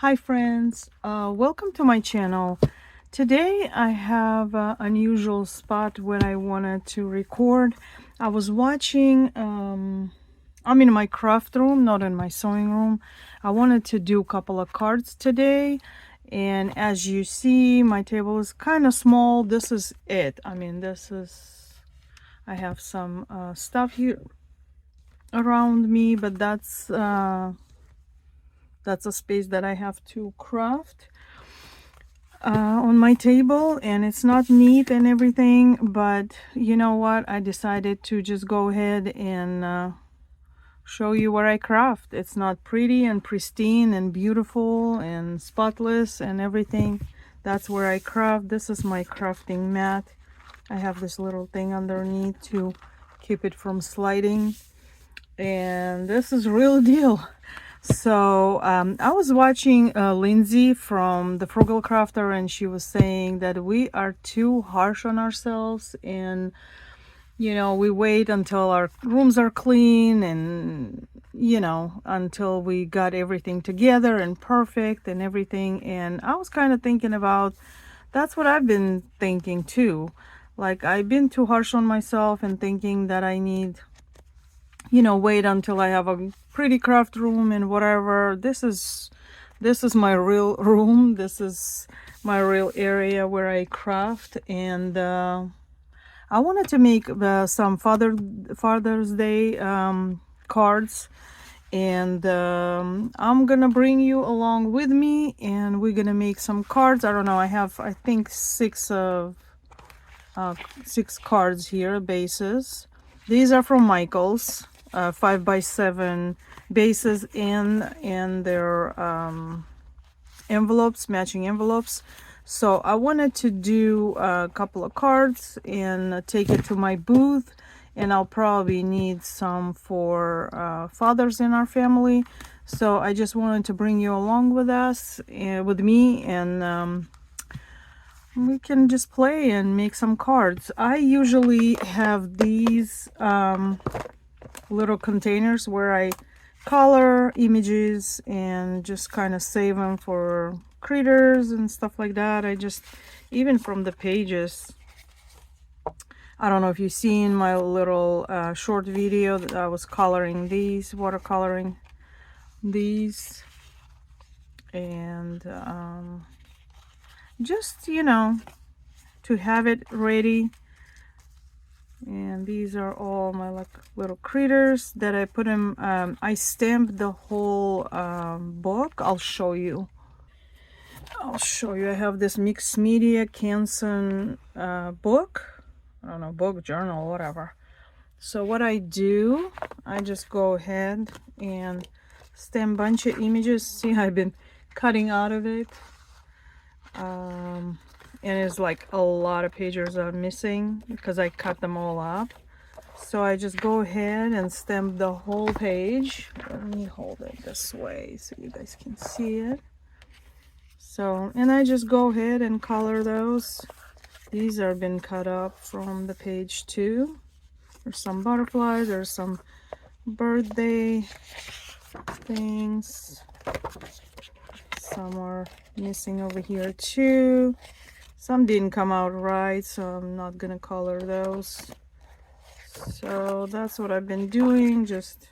Hi friends, welcome to my channel. Today I have an unusual spot where I wanted to record. I was watching, I'm in my craft room, not in my sewing room. I wanted to do a couple of cards today, and as you see, my table is kind of small. This is it. I have some stuff here around me, but that's a space that I have to craft on my table, and it's not neat and everything, but you know what, I decided to just go ahead and show you where I craft. It's not pretty and pristine and beautiful and spotless and everything. That's where I craft. This is my crafting mat. I have this little thing underneath to keep it from sliding, and this is real deal. So I was watching Lindsay from the Frugal Crafter, and she was saying that we are too harsh on ourselves, and we wait until our rooms are clean, and until we got everything together and perfect and everything. And I was kind of thinking about, that's what I've been thinking too. Like, I've been too harsh on myself and thinking that I need, wait until I have a pretty craft room and whatever. This is my real room. This is my real area where I craft, and I wanted to make some Father's Day cards, and I'm gonna bring you along with me, and we're gonna make some cards. I don't know. I think six cards here, bases. These are from Michael's, 5x7 bases and their envelopes, matching envelopes. So I wanted to do a couple of cards and take it to my booth, and I'll probably need some for fathers in our family. So I just wanted to bring you along with us, with me, and we can just play and make some cards. I usually have these little containers where I color images and just kind of save them for critters and stuff like that. Even from the pages, I don't know if you've seen my little short video that I was coloring these, watercoloring these, and just to have it ready. And these are all my little critters that I put in. I stamped the whole book. I'll show you. I have this mixed media Canson book. I don't know, book, journal, whatever. So what I do, I just go ahead and stamp a bunch of images. See, I've been cutting out of it. And it's like a lot of pages are missing because I cut them all up. So I just go ahead and stamp the whole page. Let me hold it this way so you guys can see it. So, and I just go ahead and color those. These are been cut up from the page too. There's some butterflies, there's some birthday things. Some are missing over here too. Some didn't come out right, so I'm not gonna color those. So that's what I've been doing,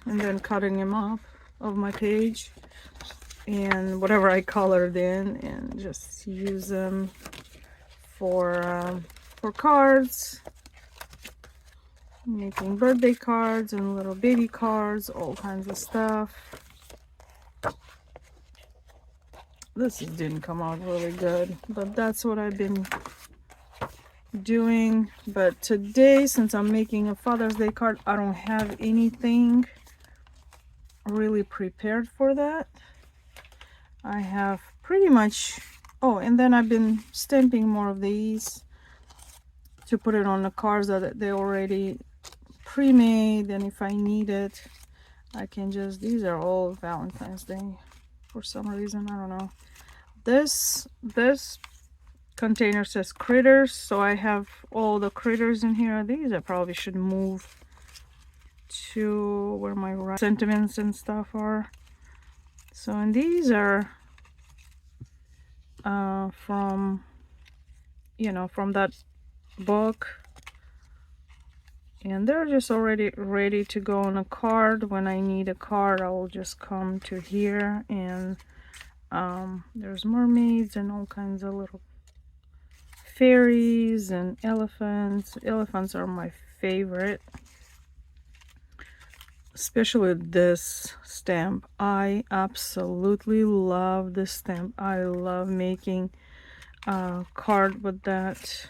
and then cutting them up of my page, and whatever I colored in, and just use them for cards, making birthday cards and little baby cards, all kinds of stuff. This didn't come out really good, but that's what I've been doing. But today, since I'm making a Father's Day card, I don't have anything really prepared for that. I have pretty much, oh, and then I've been stamping more of these to put it on the cards that they already pre-made, and if I need it, I can just, these are all Valentine's Day for some reason, I don't know. This container says critters, so I have all the critters in here. These I probably should move to where my sentiments and stuff are. So, and these are from, you know, from that book. And they're just already ready to go on a card. When I need a card, I will just come to here, and there's mermaids and all kinds of little fairies and elephants. Elephants are my favorite, especially this stamp. I absolutely love this stamp. I love making a card with that.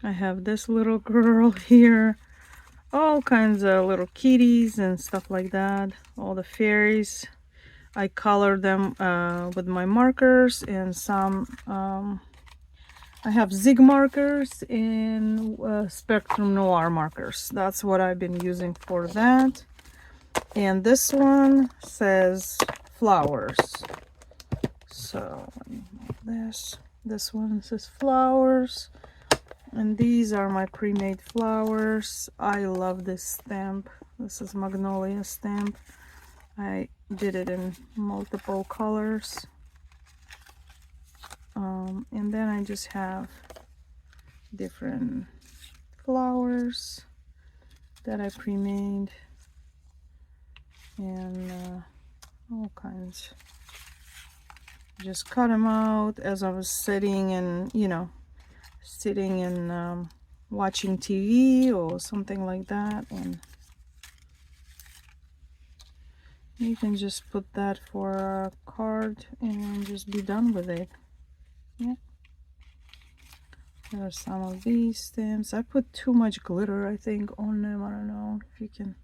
I have this little girl here, all kinds of little kitties and stuff like that, all the fairies. I color them with my markers, and some I have Zig markers and Spectrum Noir markers. That's what I've been using for that. And this one says flowers. So this one says flowers. And these are my pre-made flowers. I love this stamp. This is Magnolia stamp. I did it in multiple colors. And then I just have different flowers that I pre-made, and all kinds. Just cut them out as I was sitting and, you know, sitting and watching TV or something like that. And you can just put that for a card and just be done with it. Yeah. There are some of these stamps. I put too much glitter, I think, on them. I don't know if you can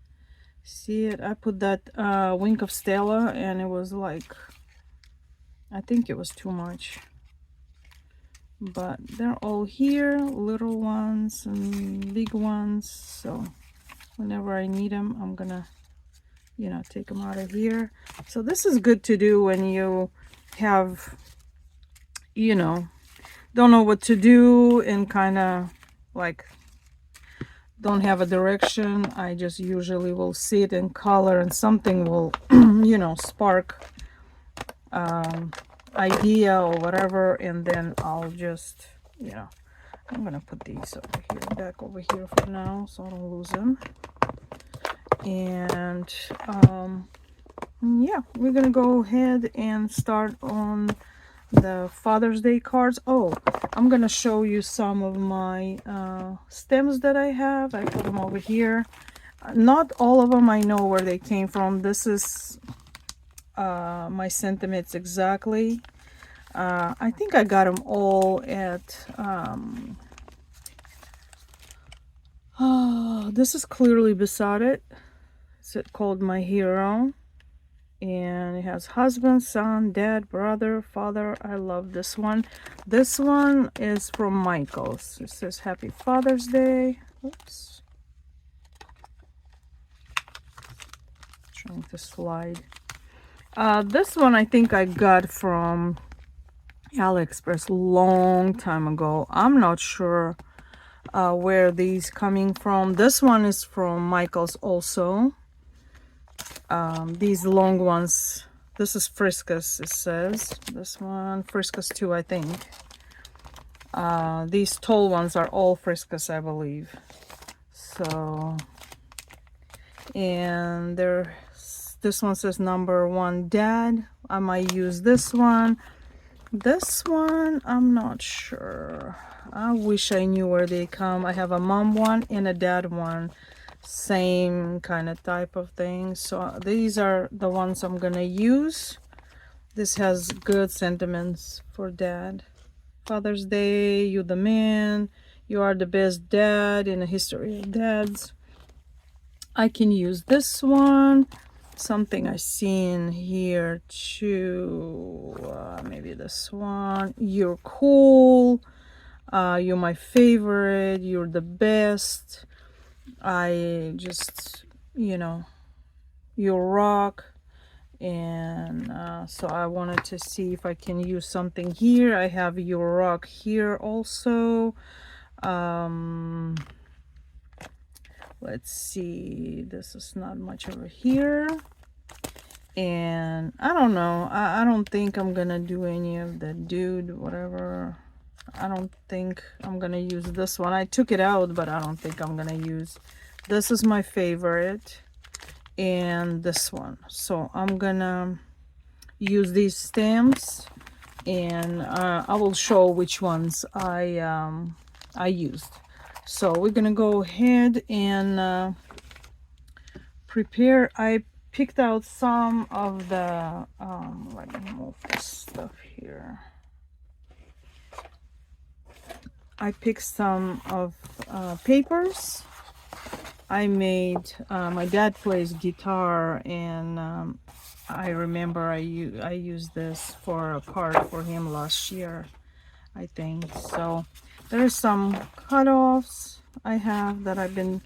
see it. I put that Wink of Stella, and it was like, I think it was too much. But they're all here, little ones and big ones. So whenever I need them, I'm gonna, you know, take them out of here. So this is good to do when you have, you know, don't know what to do and kind of like don't have a direction. I just usually will sit and color, and something will you know, spark idea or whatever, and then I'll just, you know, I'm gonna put these over here, back over here for now, so I don't lose them. And yeah, we're gonna go ahead and start on the Father's Day cards. Oh, I'm gonna show you some of my stems that I have. I put them over here. Not all of them I know where they came from. This is my sentiments exactly. I think I got them all at this is Clearly Besotted. It's called My Hero, and it has husband, son, dad, brother, father. I love this one. This one is from Michael's. It says Happy Father's Day. Oops, trying to slide. This one I think I got from AliExpress long time ago. I'm not sure where these coming from. This one is from Michael's also. These long ones, this is Friskus, it says. This one, Friskus 2, I think. These tall ones are all Friskus, I believe. So, and this one says number 1 dad. I might use this one. This one, I'm not sure. I wish I knew where they come. I have a mom one and a dad one. Same kind of type of thing. So these are the ones I'm gonna use. This has good sentiments for dad. Father's Day, you the man, you are the best dad in the history of dads. I can use this one. Something I seen here too, maybe this one. You're cool, you're my favorite, you're the best. I just, you know, you rock. And so I wanted to see if I can use something here. I have your rock here also. Let's see, this is not much over here. And I don't know, I don't think I'm gonna do any of the dude whatever. I don't think I'm gonna use this one. I took it out, but I don't think I'm gonna use. This is my favorite, and this one. So I'm gonna use these stamps, and I will show which ones I used. So we're gonna go ahead and prepare. I picked out some of the let me move this stuff here. I picked some of papers. I made my dad plays guitar, and I remember I used this for a card for him last year, I think. So there's some cutoffs I have that I've been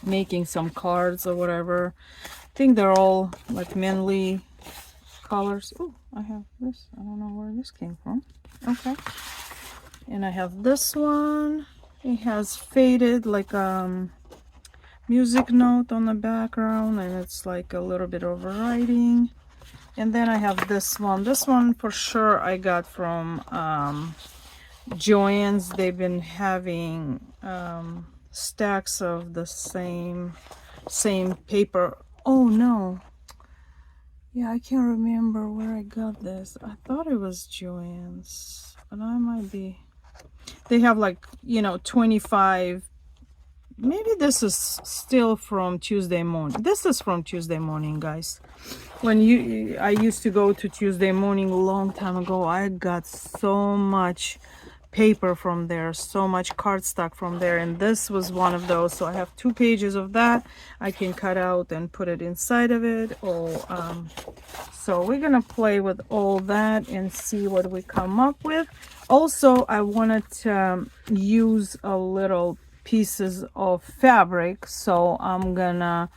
making some cards or whatever. I think they're all like manly colors. Oh, I have this. I don't know where this came from. Okay. And I have this one. It has faded like music note on the background, and it's like a little bit of writing. And then I have this one. This one for sure I got from Joann's. They've been having stacks of the same paper. Oh no, yeah, I can't remember where I got this. I thought it was Joann's, but I might be. They have like, you know, 25. Maybe this is still from Tuesday morning. This is from Tuesday morning, guys. I used to go to Tuesday morning a long time ago. I got so much paper from there, so much cardstock from there, and this was one of those. So I have 2 pages of that. I can cut out and put it inside of it. So we're gonna play with all that and see what we come up with. Also, I wanted to use a little pieces of fabric, so I'm gonna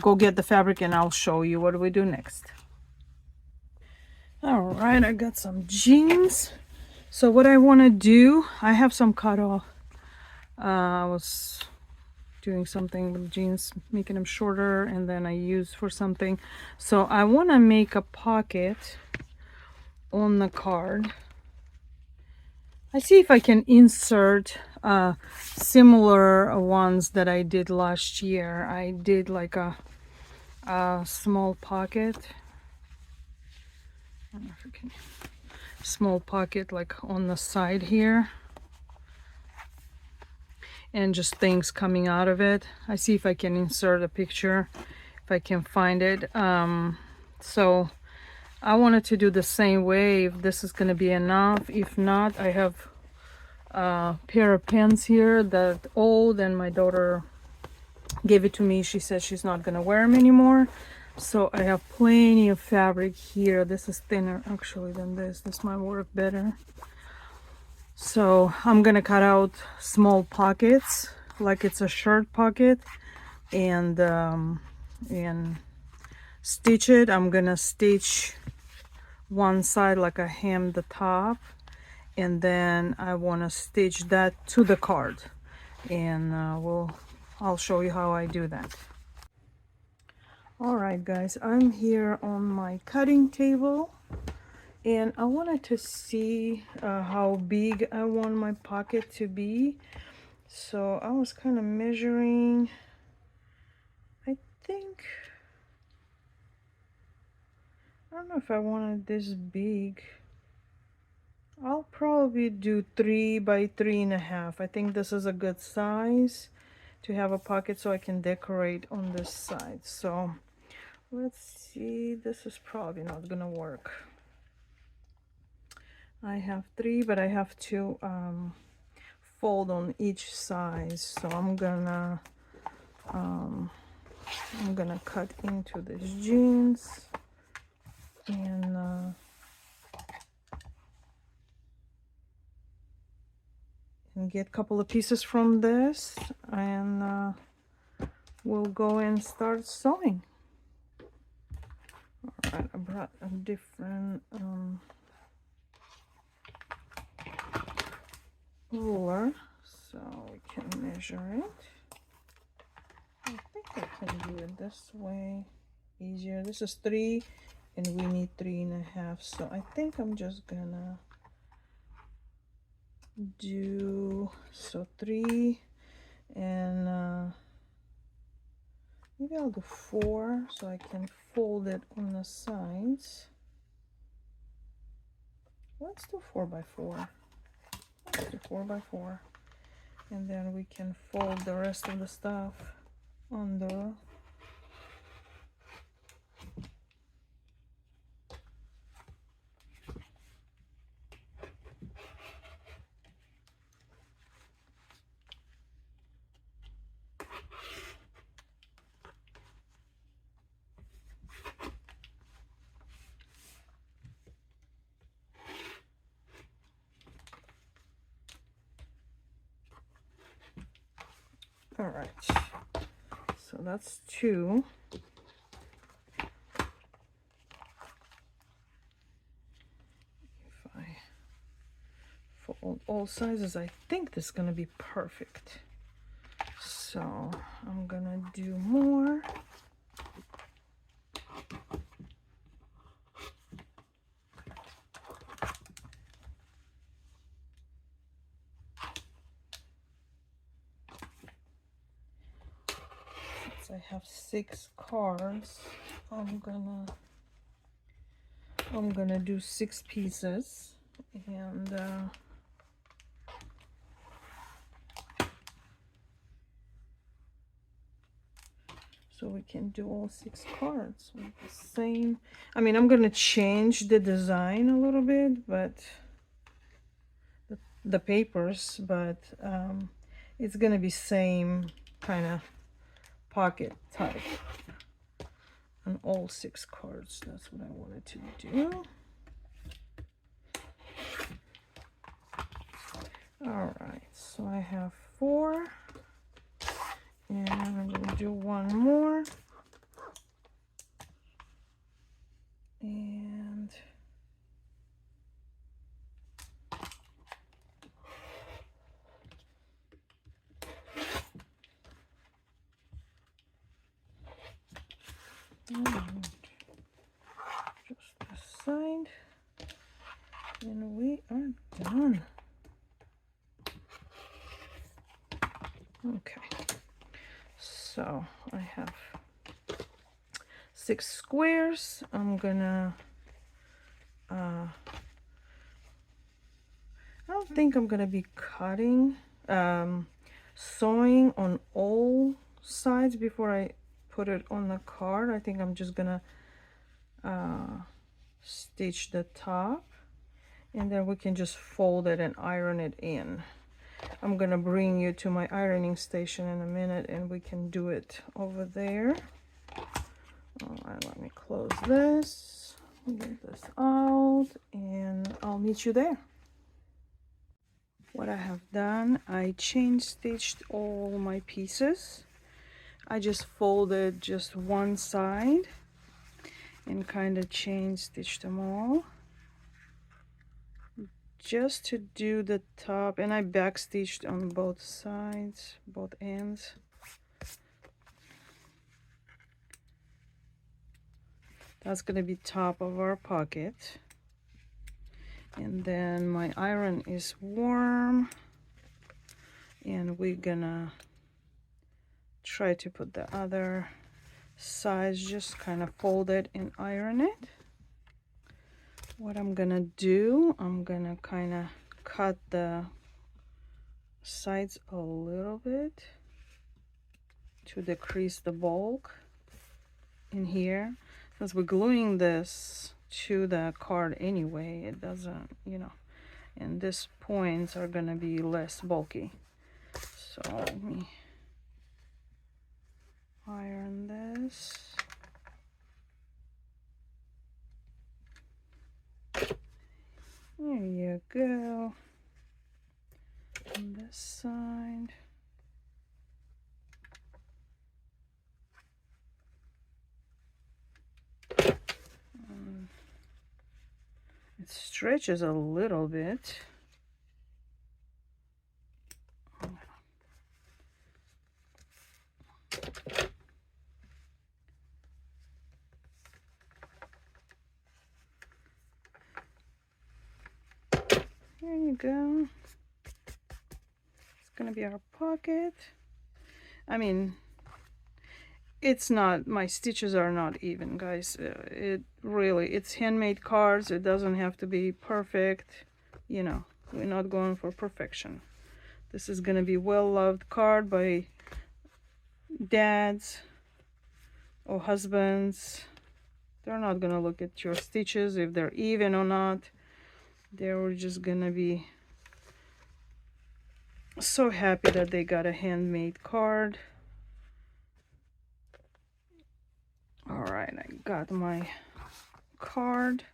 go get the fabric and I'll show you what we do next. All right, I got some jeans. So what I want to do, I have some cut off. I was doing something with jeans, making them shorter, and then I use for something. So I want to make a pocket on the card. I see if I can insert similar ones that I did last year. I did like a small pocket. I don't know if I can. Small pocket like on the side here, and just things coming out of it. I see if I can insert a picture, if I can find it. So I wanted to do the same way, if this is going to be enough. If not, I have a pair of pants here that old, and my daughter gave it to me. She said she's not going to wear them anymore. So I have plenty of fabric here. This is thinner actually than this. This might work better. So I'm gonna cut out small pockets like it's a shirt pocket, and stitch it. I'm gonna stitch one side like I hem the top, and then I want to stitch that to the card, and I'll show you how I do that. All right, guys, I'm here on my cutting table, and I wanted to see how big I want my pocket to be. So I was kind of measuring. I think, I don't know if I wanted this big. I'll probably do 3 by 3.5. I think this is a good size to have a pocket so I can decorate on this side. So let's see, this is probably not gonna work. I have 3, but I have to fold on each side. So I'm gonna cut into these jeans, and get a couple of pieces from this, and we'll go and start sewing. All right, I brought a different ruler so we can measure it. I think I can do it this way. easier. This is 3 and we need 3.5, so I think I'm just gonna do 3 and maybe I'll do 4 so I can fold it on the sides. Let's do 4 by 4. Let's do 4 by 4, and then we can fold the rest of the stuff under. All right, so that's 2. If I fold all sizes, I think this is gonna be perfect. So I'm gonna do more. Since I have 6 cards, I'm gonna do 6 pieces, and so we can do all 6 cards with the same. I mean, I'm gonna change the design a little bit, but the papers, but it's gonna be same kind of pocket type on all 6 cards. That's what I wanted to do. All right, so I have 4, and I'm gonna do 1 more, and just this side, and we are done. Okay, so I have 6 squares. I'm gonna I don't think I'm gonna be cutting sewing on all sides before I put it on the card. I think I'm just gonna stitch the top, and then we can just fold it and iron it in. I'm gonna bring you to my ironing station in a minute, and we can do it over there. All right, let me close this, get this out, and I'll meet you there. What I have done, I chain stitched all my pieces. I just folded just one side and kind of chain stitched them all just to do the top, and I back stitched on both sides, both ends. That's gonna be top of our pocket. And then my iron is warm, and we're gonna try to put the other sides, just kind of fold it and iron it. What I'm gonna do, I'm gonna kind of cut the sides a little bit to decrease the bulk in here, since we're gluing this to the card anyway. It doesn't, you know, and these points are gonna be less bulky. So let me iron this. There you go. On this side. It stretches a little bit. Here you go. It's gonna be our pocket. I mean, it's not, my stitches are not even, guys. It's handmade cards. It doesn't have to be perfect. You know, we're not going for perfection. This is gonna be well-loved card by dads or husbands. They're not gonna look at your stitches if they're even or not. They're just gonna be so happy that they got a handmade card. All right, I got my card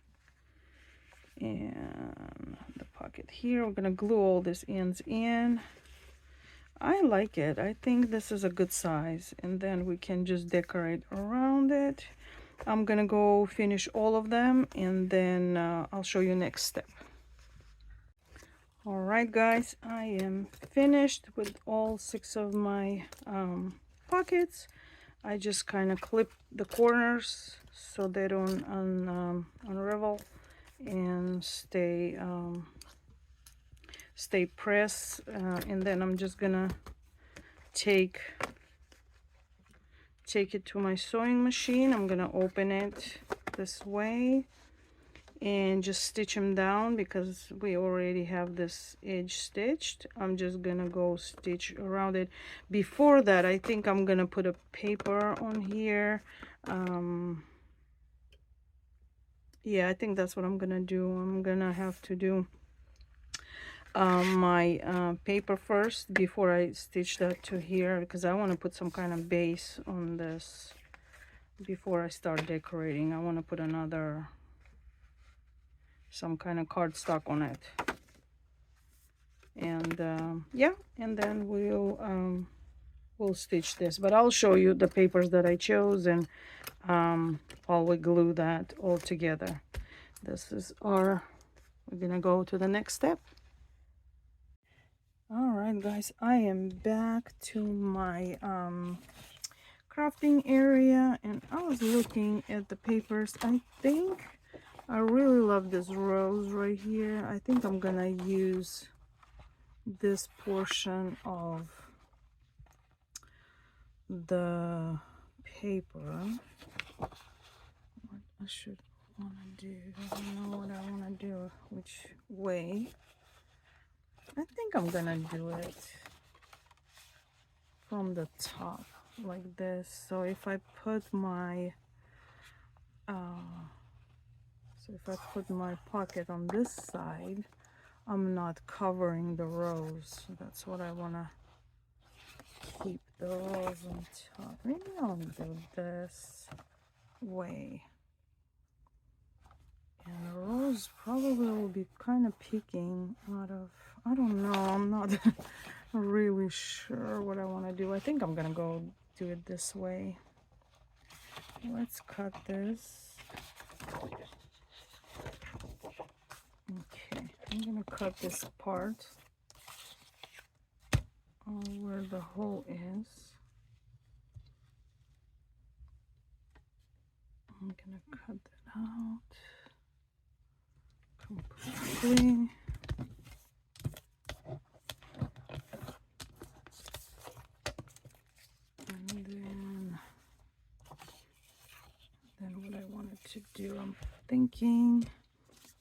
and the pocket here. We're gonna glue all these ends in. I like it. I think this is a good size, and then we can just decorate around it. I'm gonna go finish all of them, and then I'll show you next step. All right, guys, I am finished with all 6 of my pockets. I just kind of clip the corners so they don't unravel and stay pressed. And then I'm just gonna take it to my sewing machine. I'm gonna open it this way and just stitch them down because we already have this edge stitched. I'm just gonna go stitch around it. Before that, I think I'm gonna put a paper on here. Yeah, I think that's what I'm gonna do. I'm gonna have to do my paper first before I stitch that to here, because I want to put some kind of base on this before I start decorating. I want to put some kind of cardstock on it, and yeah, and then we'll stitch this. But I'll show you the papers that I chose, and while we glue that all together. We're gonna go to the next step. All right, guys, I am back to my crafting area, and I was looking at the papers. I think I really love this rose right here. I think I'm gonna use this portion of the paper. What I should want to do, I don't know what I want to do, which way. I think I'm gonna do it from the top like this. So if I put my pocket on this side, I'm not covering the rose. That's what I want to keep, the rose on top. Maybe I'll do this way. And the rose probably will be kind of peeking out of, I don't know, I'm not really sure what I want to do. I think I'm gonna go do it this way. Let's cut this. Okay, I'm gonna cut this part where the hole is. I'm gonna cut that out completely. And then what I wanted to do, I'm thinking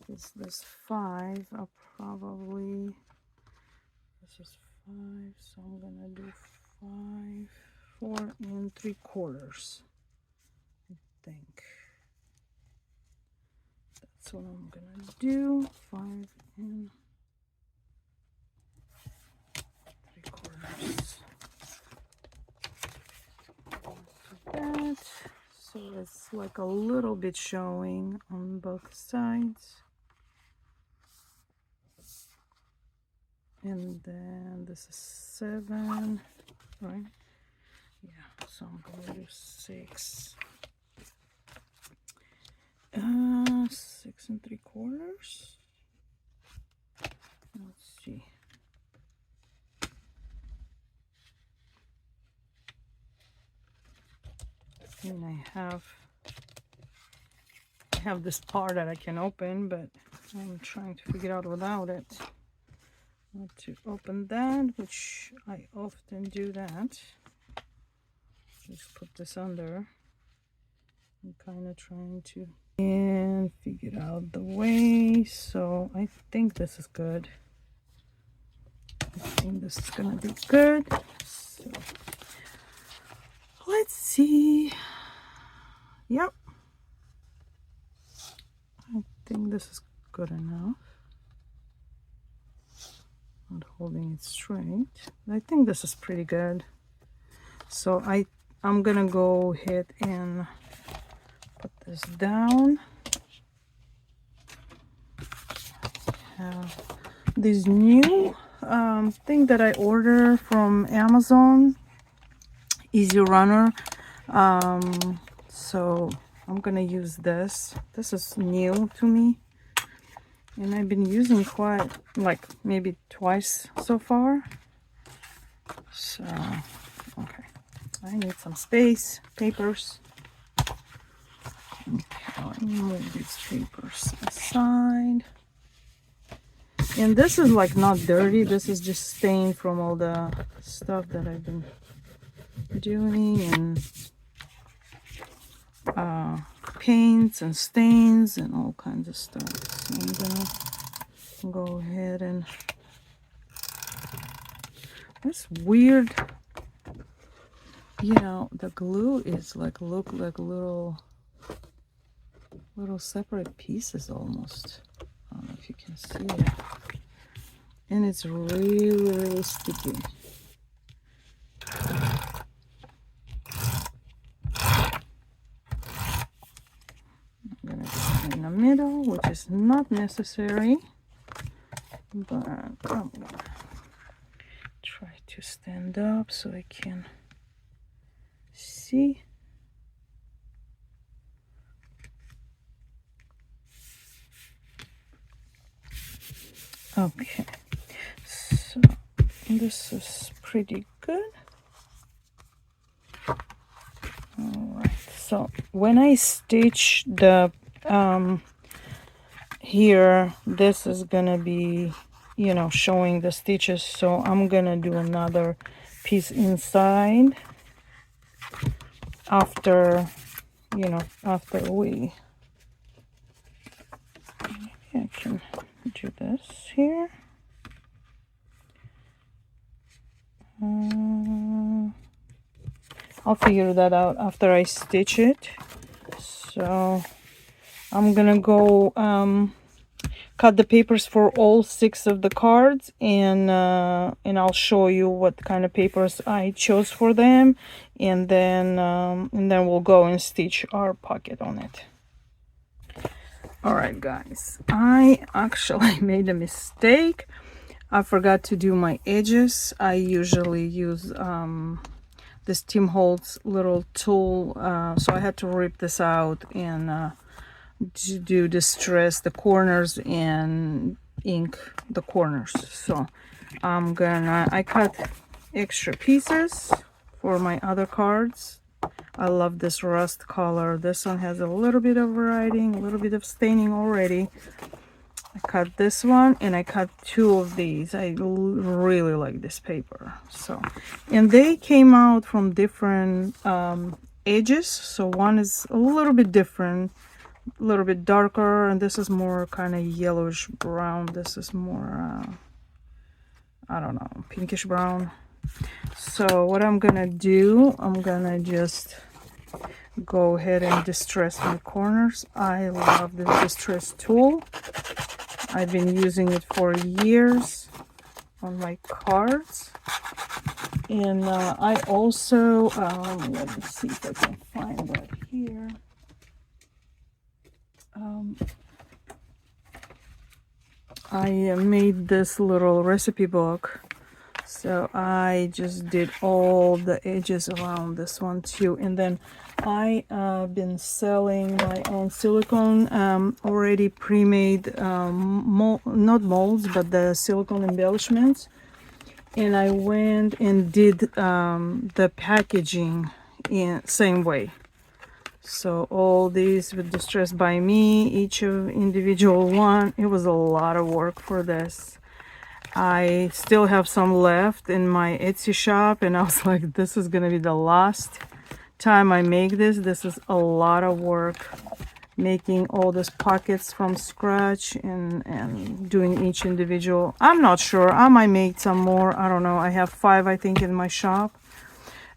is this 5. I'll probably, this is 5, so I'm gonna do 5, 4 3/4. I think that's what I'm gonna do. 5 3/4. That, so it's like a little bit showing on both sides. And then this is 7, right? Yeah, so I'm gonna do 6. 6 3/4. Let's see. And I have this part that I can open, but I'm trying to figure out without it. Not to open that, which I often do that. Just put this under. I'm kind of trying to and figure out the way. So I think this is good. I think this is gonna be good. So let's see. Yep. I think this is good enough. Not holding it straight. I think this is pretty good. So I'm gonna go ahead and put this down. This new thing that I order from Amazon, Easy Runner. So I'm gonna use this. This is new to me, and I've been using quite like maybe twice so far. So okay, I need some space, papers. Okay, I'll move these papers aside. And this is like not dirty, this is just stained from all the stuff that I've been doing, and paints and stains and all kinds of stuff. So I'm gonna go ahead and it's weird, you know, the glue is like look like little separate pieces almost. I don't know if you can see it. And it's really sticky. I'm gonna put it in the middle, which is not necessary, but I'm gonna try to stand up so I can see. Okay, so this is pretty good. All right, so when I stitch the here, this is gonna be, you know, showing the stitches, so I'm gonna do another piece inside after, you know, after we, maybe I can do this here. I'll figure that out after I stitch it. So I'm gonna go cut the papers for all 6 of the cards, and I'll show you what kind of papers I chose for them, and then we'll go and stitch our pocket on it. All right, guys, I actually made a mistake. I forgot to do my edges. I usually use this Tim Holtz little tool, so I had to rip this out and do distress the corners and ink the corners. So I cut extra pieces for my other cards. I love this rust color. This one has a little bit of writing, a little bit of staining already. I cut this one, and I cut 2 of these. I really like this paper. So, and they came out from different edges. So one is a little bit different, a little bit darker, and this is more kind of yellowish brown. This is more I don't know, pinkish brown. So what I'm gonna do, I'm gonna just go ahead and distress my corners. I love this distress tool. I've been using it for years on my cards. And I also, let me see if I can find that here. I made this little recipe book. So I just did all the edges around this one too. And then I've been selling my own silicone already pre-made, not molds, but the silicone embellishments. And I went and did the packaging in same way. So all these were distressed by me, each of individual one. It was a lot of work for this. I still have some left in my Etsy shop, and I was like, this is gonna be the last time I make this. This is a lot of work, making all these pockets from scratch and doing each individual. I'm not sure, I might make some more, I don't know. I have 5, I think, in my shop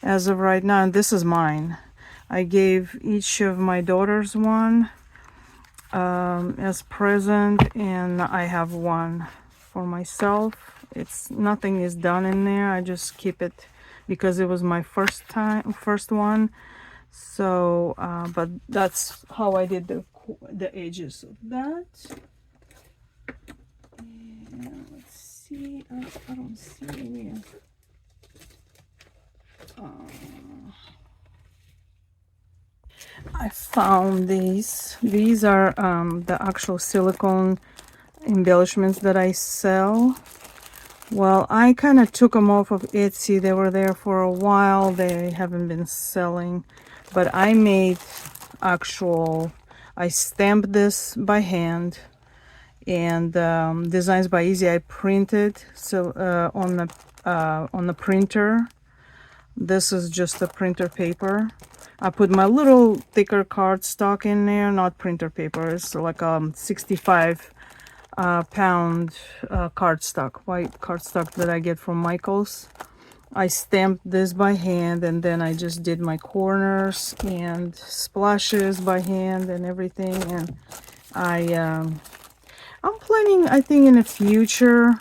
as of right now, and this is mine. I gave each of my daughters one as present, and I have one for myself. It's nothing is done in there. I just keep it because it was my first one. So but that's how I did the edges of that. And let's see, I don't see any. I found these. These are the actual silicone embellishments that I sell. Well, I kind of took them off of Etsy. They were there for a while. They haven't been selling. But I made actual, I stamped this by hand, and Designs by Easy, I printed so on the printer. This is just the printer paper. I put my little thicker cardstock in there, not printer paper. It's like 65 pound cardstock, white cardstock that I get from Michael's. I stamped this by hand, and then I just did my corners and splashes by hand and everything. And I'm planning, I think, in the future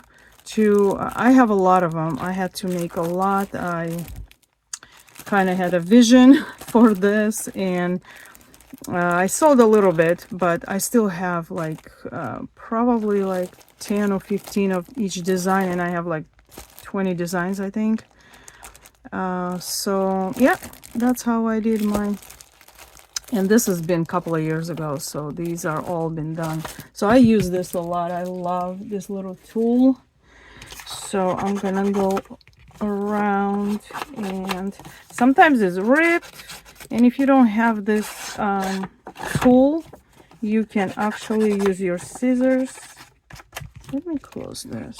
to, I have a lot of them. I had to make a lot. I kind of had a vision for this, and I sold a little bit, but I still have like probably like 10 or 15 of each design, and I have like 20 designs, I think. So yeah, that's how I did mine. And this has been a couple of years ago, so these are all been done. So I use this a lot. I love this little tool. So I'm gonna go around, and sometimes it's ripped, and if you don't have this tool, you can actually use your scissors. Let me close this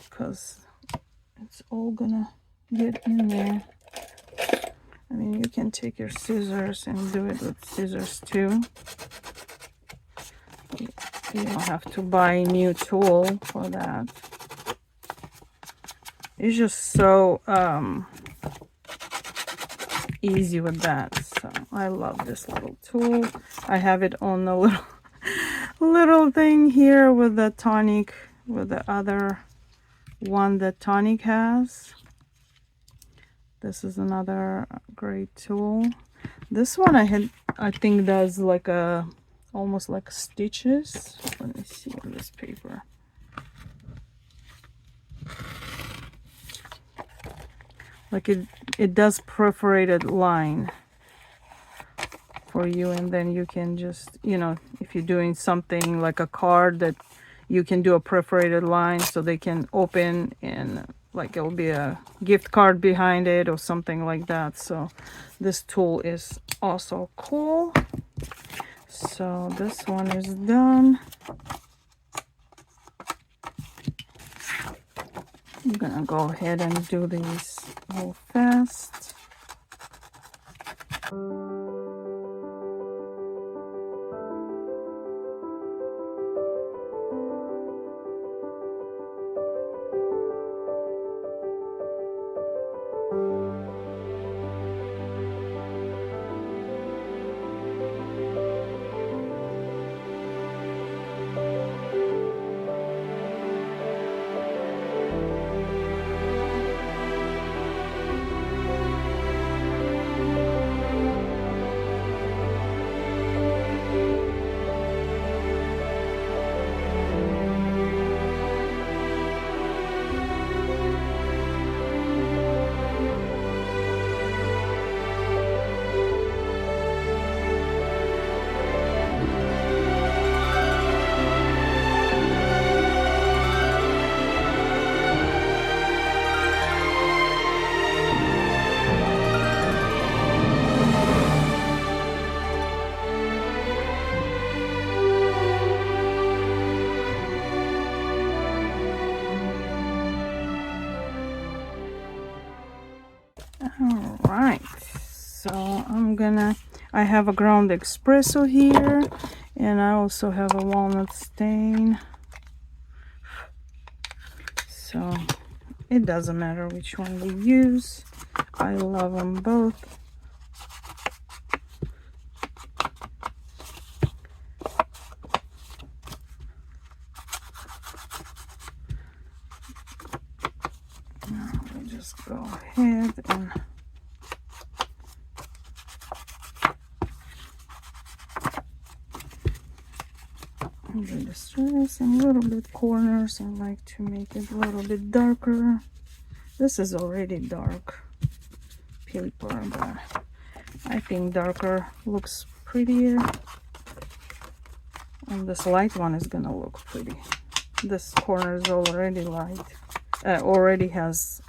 because it's all gonna get in there. I mean, you can take your scissors and do it with scissors too. You don't have to buy a new tool for that. It's just so easy with that. So I love this little tool. I have it on the little thing here with the tonic, with the other one that tonic has. This is another great tool. This one I think does like a almost like stitches. Let me see on this paper. Like it does perforated line for you, and then you can just, you know, if you're doing something like a card, that you can do a perforated line so they can open, and like it'll be a gift card behind it or something like that. So this tool is also cool. So this one is done. I'm gonna go ahead and do these real fast. So I have a ground espresso here, and I also have a walnut stain. So it doesn't matter which one we use. I love them both. Now we'll just go ahead and do the stress and a little bit corners. I like to make it a little bit darker. This is already dark paper, but I think darker looks prettier. And this light one is gonna look pretty. This corner is already light. Already has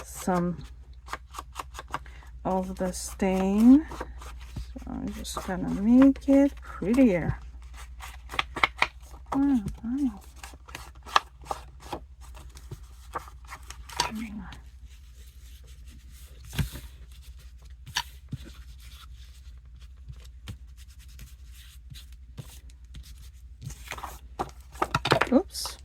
some of the stain. So I'm just gonna make it prettier. Oh, wow. Oops.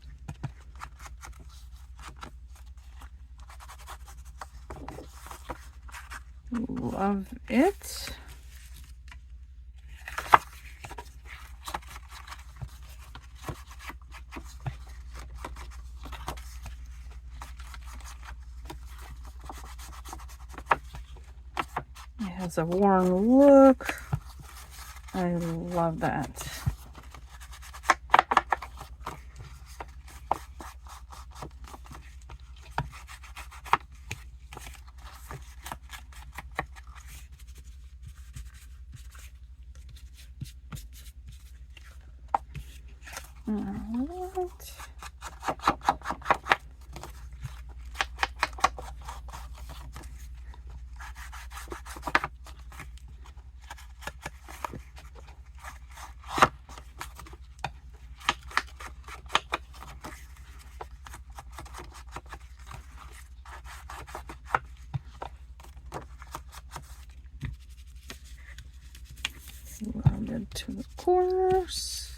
Love it. It has a worn look. I love that. Alright. Round it to the corners.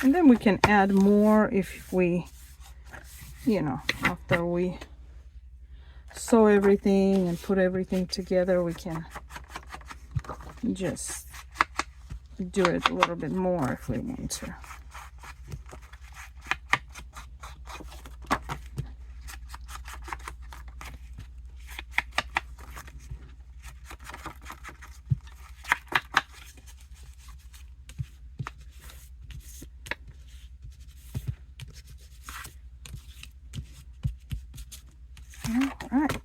And then we can add more if we, after we sew everything and put everything together, we can just do it a little bit more if we want to. All right.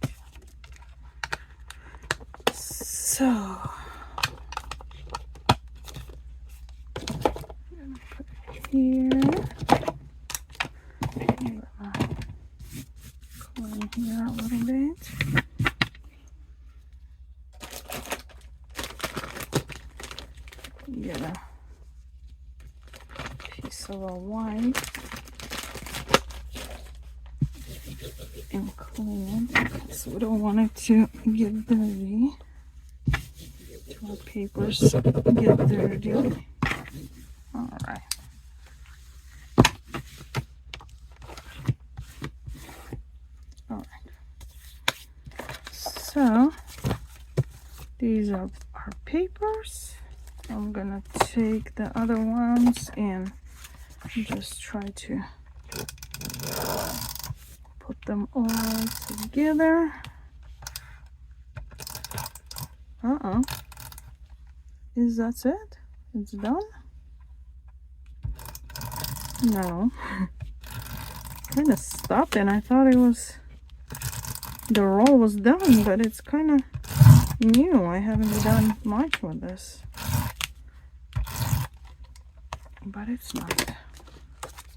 So here, clean here a little bit. Get a piece of a white and clean it because we don't want it to get dirty. Our papers get dirty. All right. All right. So these are our papers. I'm gonna take the other ones and just try to put them all together. Is that it? It's done? No. Kind of stopped and I thought the roll was done, but it's kind of new. I haven't done much with this. But it's not.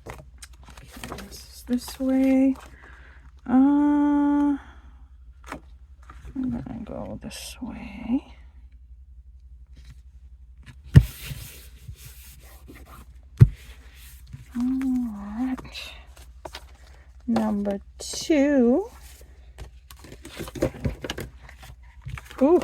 Okay, this way. I'm gonna go this way. Alright. Number 2. Ooh.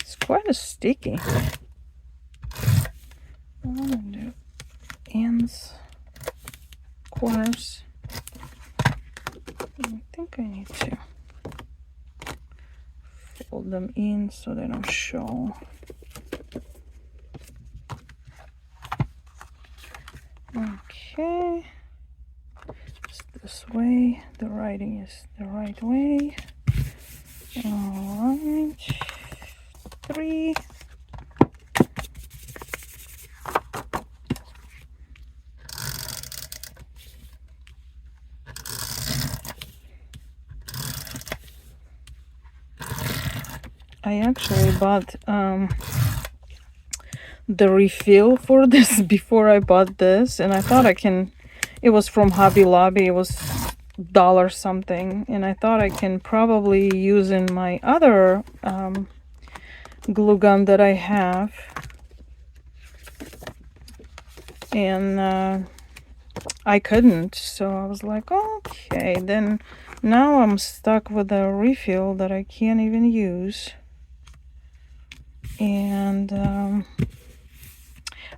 It's quite a sticky. I'm gonna do ends, corners. I think I need to fold them in so they don't show. Okay, it's this way. The writing is the right way. All right, 3. I actually bought the refill for this before I bought this, and I thought it was from Hobby Lobby. It was $1 something, and I thought I can probably use in my other glue gun that I have, and I couldn't, so I was like, okay, then now I'm stuck with a refill that I can't even use. And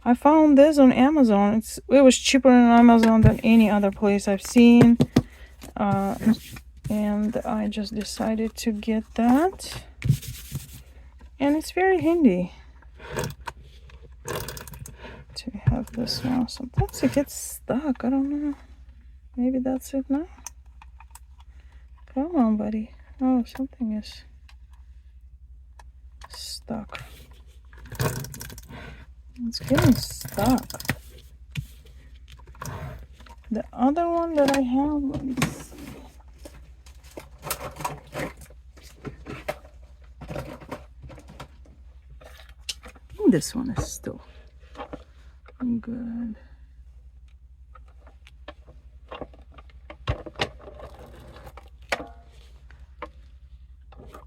I found this on Amazon. It was cheaper on Amazon than any other place I've seen, and I just decided to get that, and it's very handy to have this now. Sometimes it gets stuck. I don't know. Maybe that's it now. Come on, buddy. Oh, something is stuck. It's getting stuck. The other one that I have, let me see. This one is still good.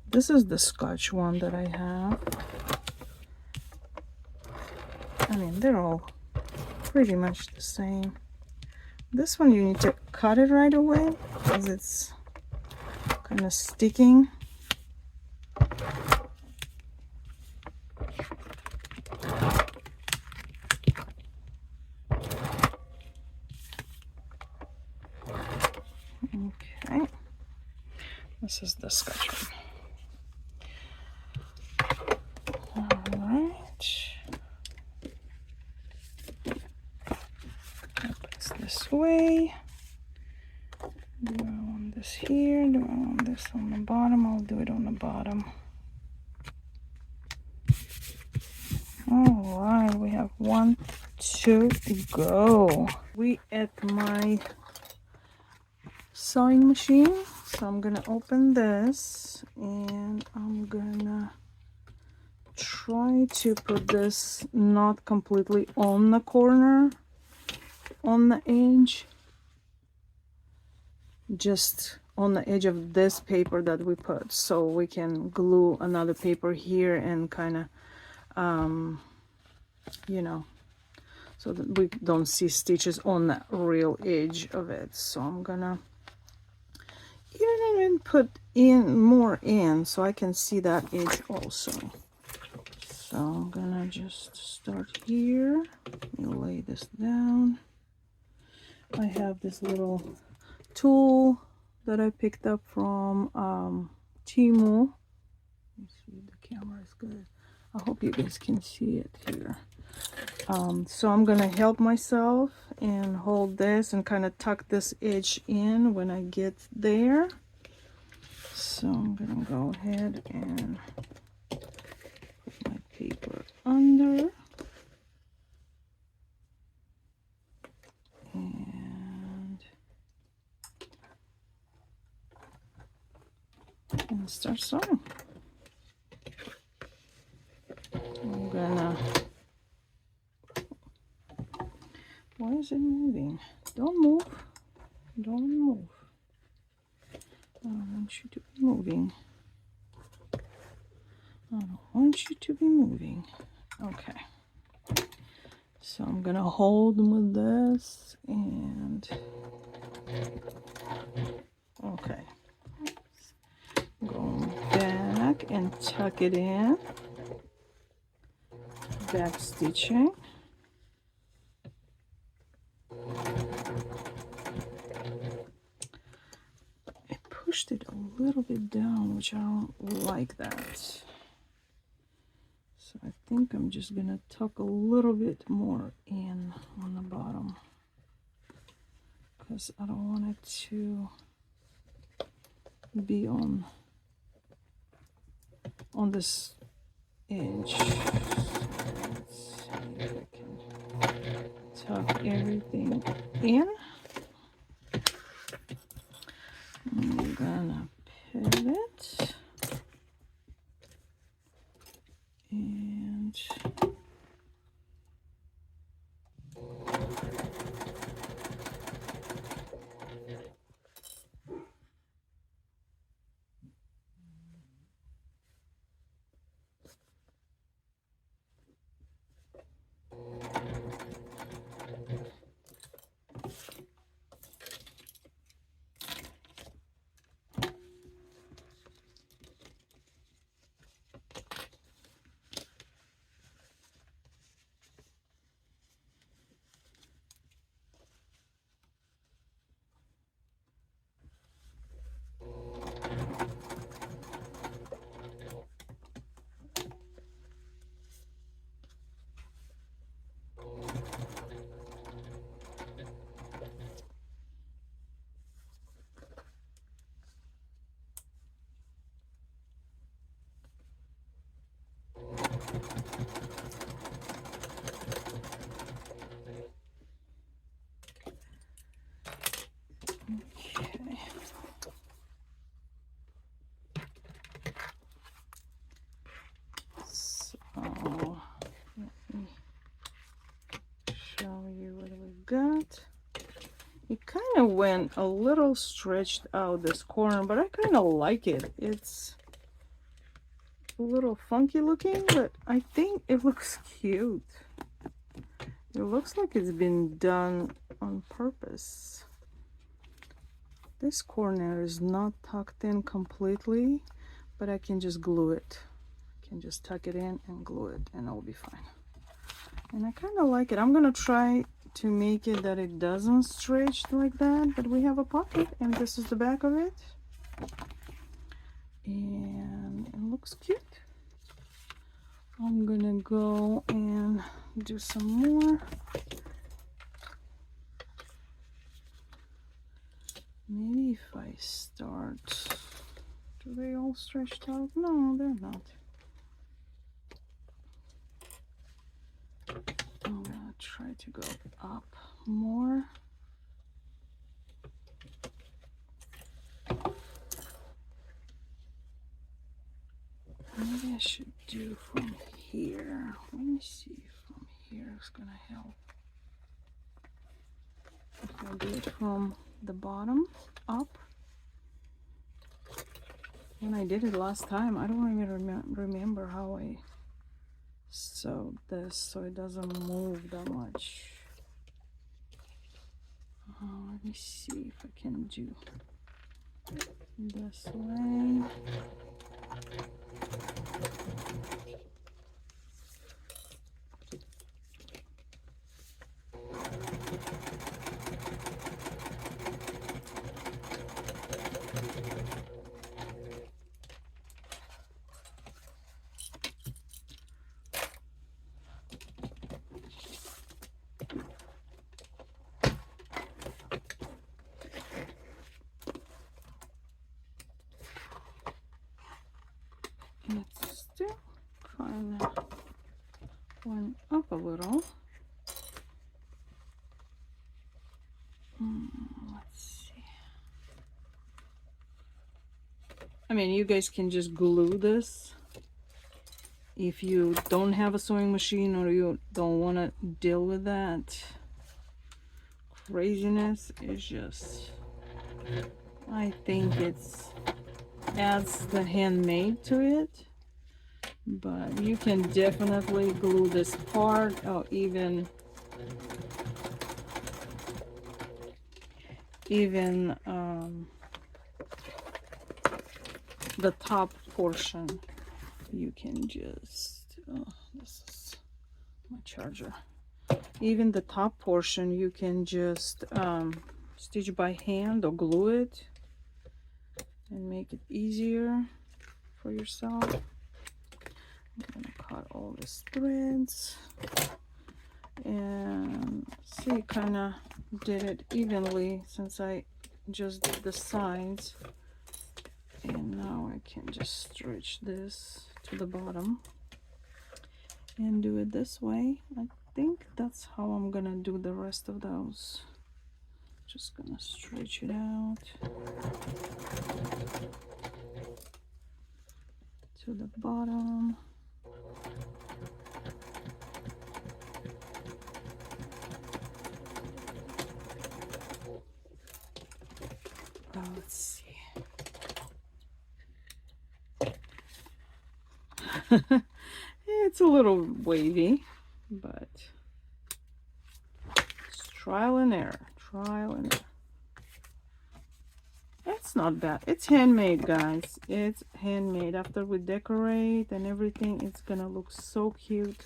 This is the Scotch one that I have. I mean, they're all pretty much the same. This one you need to cut it right away because it's kind of sticking. Okay, this is the Scotch one. All right, it's this way. Do I want this here? Do I want this on the bottom? I'll do it on the bottom. All right, we have 1, 2 to go. We at my sewing machine, so I'm gonna open this and I'm gonna try to put this not completely on the corner, on the edge, just on the edge of this paper that we put, so we can glue another paper here and kind of you know, so that we don't see stitches on the real edge of it. So I'm gonna even put in more in so I can see that edge also. So I'm gonna just start here. Let me lay this down. I have this little tool that I picked up from Temu. Let's see, the camera is good. I hope you guys can see it here. So I'm gonna help myself and hold this and kind of tuck this edge in when I get there. So I'm gonna go ahead and put my paper under. And start sewing. I'm gonna, why is it moving? Don't move. Don't move. I don't want you to be moving. I don't want you to be moving. Okay. So I'm gonna hold them with this and okay. Go back and tuck it in. Back stitching. I pushed it a little bit down, which I don't like that. So I think I'm just gonna tuck a little bit more in on the bottom because I don't want it to be on this edge. So let's see if I can tuck everything in. I'm gonna pivot and okay. So let me show you what we got. It kind of went a little stretched out this corner, but I kind of like it. It's a little funky looking, but I think it looks cute. It looks like it's been done on purpose. This corner is not tucked in completely, but I can just glue it. I can just tuck it in and glue it and it'll be fine. And I kind of like it. I'm gonna try to make it that it doesn't stretch like that, but we have a pocket and this is the back of it. And it looks cute. I'm gonna go and do some more. Maybe if I start, do they all stretched out? No, they're not. I'm gonna try to go up more. Maybe I should do from here. Let me see if from here is gonna help. If I do it from the bottom up. When I did it last time, I don't even remember how I sewed this so it doesn't move that much. Let me see if I can do this way. It's still kind of went up a little. Let's see. I mean, you guys can just glue this if you don't have a sewing machine or you don't want to deal with that. craziness is just, I think it's adds the handmade to it. But you can definitely glue this part, or even the top portion. You can just, oh, this is my charger. Even the top portion you can just stitch by hand or glue it and make it easier for yourself. I'm gonna cut all these threads, and see, kind of did it evenly since I just did the sides. And now I can just stretch this to the bottom and do it this way. I think that's how I'm gonna do the rest of those. Just gonna stretch it out to the bottom. Let's see. It's a little wavy, but it's trial and error. Trial and error. It's not bad. It's handmade, guys. It's handmade. After we decorate and everything, it's gonna look so cute.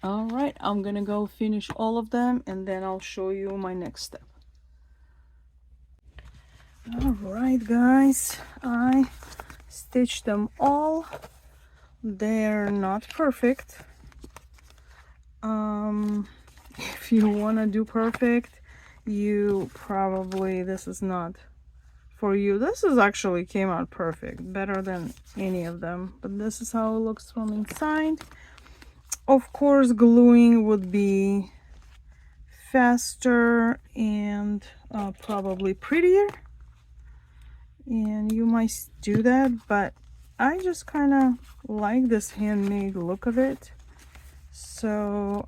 All right, I'm gonna go finish all of them, and then I'll show you my next step. All right, guys, I stitched them all. They're not perfect. If you want to do perfect, you probably, this is not for you. This is actually came out perfect, better than any of them, but this is how it looks from inside. Of course, gluing would be faster and probably prettier, and you might do that, but I just kind of like this handmade look of it. So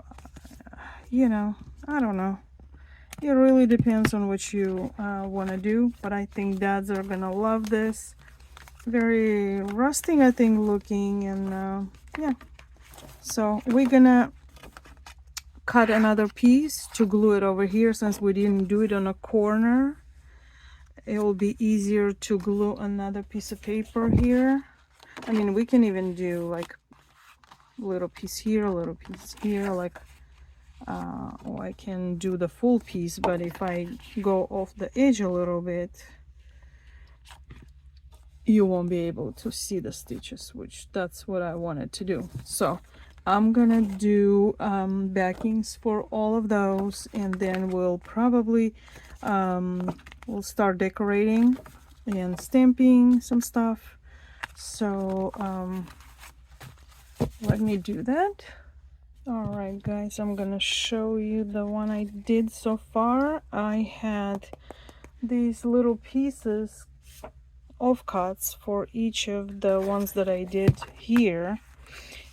you know, I don't know, it really depends on what you want to do, but I think dads are gonna love this. Very rusting, I think, looking, and yeah. So we're gonna cut another piece to glue it over here. Since we didn't do it on a corner, it will be easier to glue another piece of paper here. I mean, we can even do like a little piece here, a little piece here, like or I can do the full piece, but if I go off the edge a little bit, you won't be able to see the stitches, which that's what I wanted to do. So I'm gonna do backings for all of those, and then we'll probably we'll start decorating and stamping some stuff. So let me do that. All right, guys, I'm gonna show you the one I did so far. I had these little pieces of cuts for each of the ones that I did here,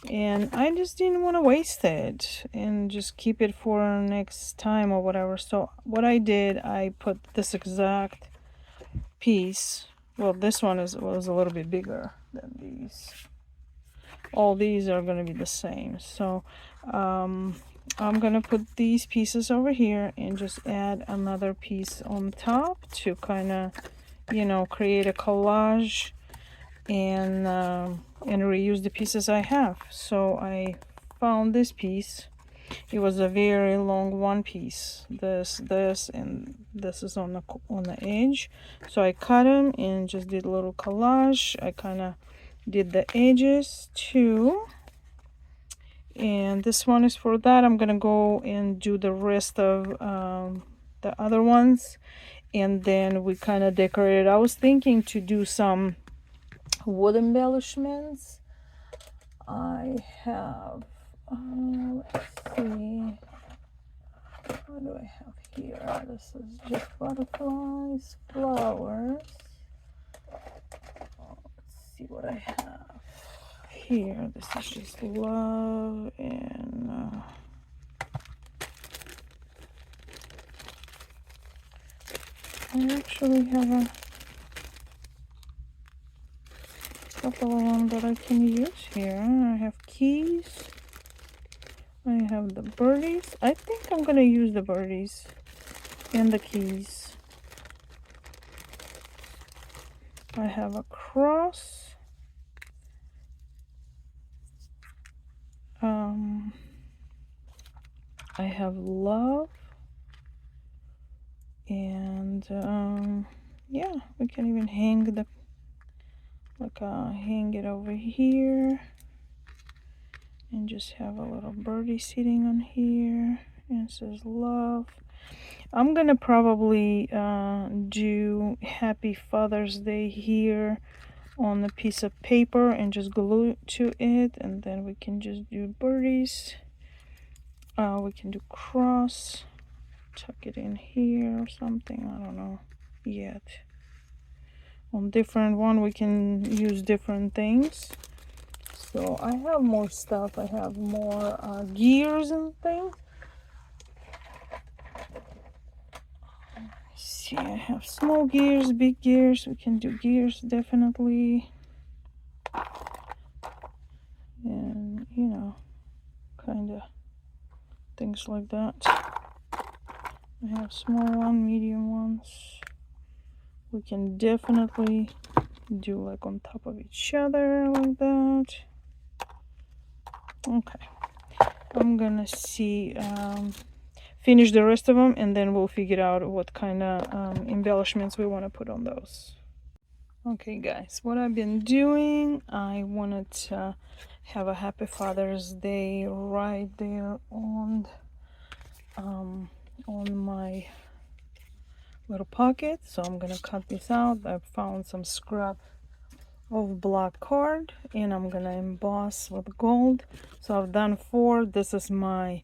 and I just didn't want to waste it and just keep it for next time or whatever. So what I did, I put this exact piece, well, this one was a little bit bigger than these. All these are going to be the same. So I'm going to put these pieces over here and just add another piece on top to kind of, you know, create a collage and reuse the pieces I have. So I found this piece. It was a very long one piece. This, and this is on the edge. So I cut them and just did a little collage. I kind of did the edges too, and this one is for that. I'm gonna go and do the rest of the other ones, and then we kind of decorated. I was thinking to do some wood embellishments. I have let's see, what do I have here? This is just butterflies, flowers. Let's see what I have here. This is just love and I actually have a couple of them that I can use here. I have keys. I have the birdies. I think I'm gonna use the birdies and the keys. I have a cross. I have love. And yeah, we can even hang the hang it over here and just have a little birdie sitting on here, and it says love. I'm gonna probably do Happy Father's Day here on a piece of paper and just glue it to it, and then we can just do birdies. We can do cross, tuck it in here or something, I don't know yet. On different one we can use different things. So I have more stuff. I have more gears and things. Let's see, I have small gears, big gears. We can do gears definitely, and you know, kind of things like that. I have small one, medium ones. We can definitely do like on top of each other like that. Okay, I'm gonna see finish the rest of them, and then we'll figure out what kind of embellishments we want to put on those. Okay guys, what I've been doing, I wanted to have a Happy Father's Day right there on my little pocket. So I'm gonna cut this out. I found some scrap of black card and I'm gonna emboss with gold. So I've done 4. This is my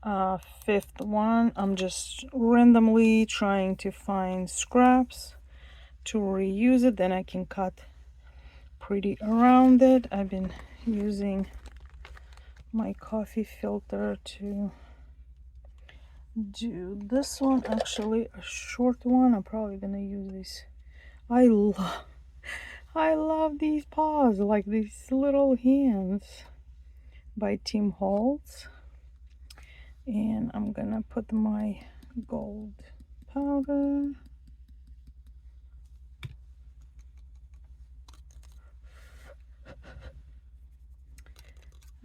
5th one. I'm just randomly trying to find scraps to reuse it, then I can cut pretty around it. I've been using my coffee filter to do this one, actually a short one. I'm probably gonna use this. I love these paws, like these little hands, by Tim Holtz. And I'm gonna put my gold powder.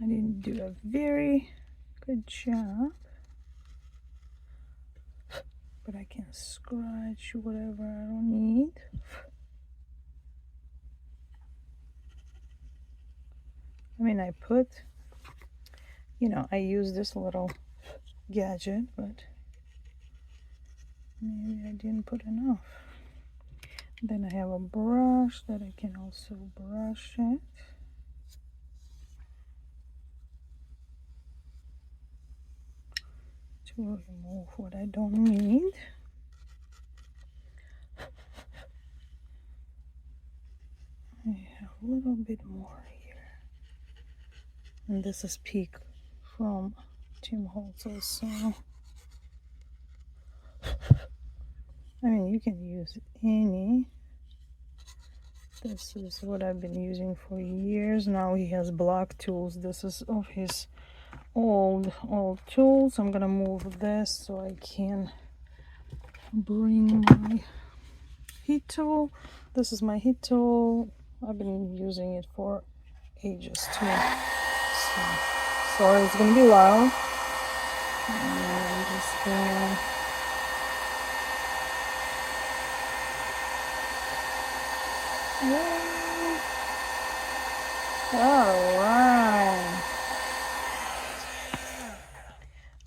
I didn't do a very good job, but I can scratch whatever I don't need. I mean, I put, you know, I use this little gadget, but maybe I didn't put enough. Then I have a brush that I can also brush it. To remove what I don't need. I have a little bit more here. And this is Peak from Tim Holtz also. I mean, you can use any. This is what I've been using for years. Now he has black tools. This is of his old tools. I'm gonna move this so I can bring my heat tool. This is my heat tool. I've been using it for ages too. So, sorry, it's gonna be loud. And I'm just gonna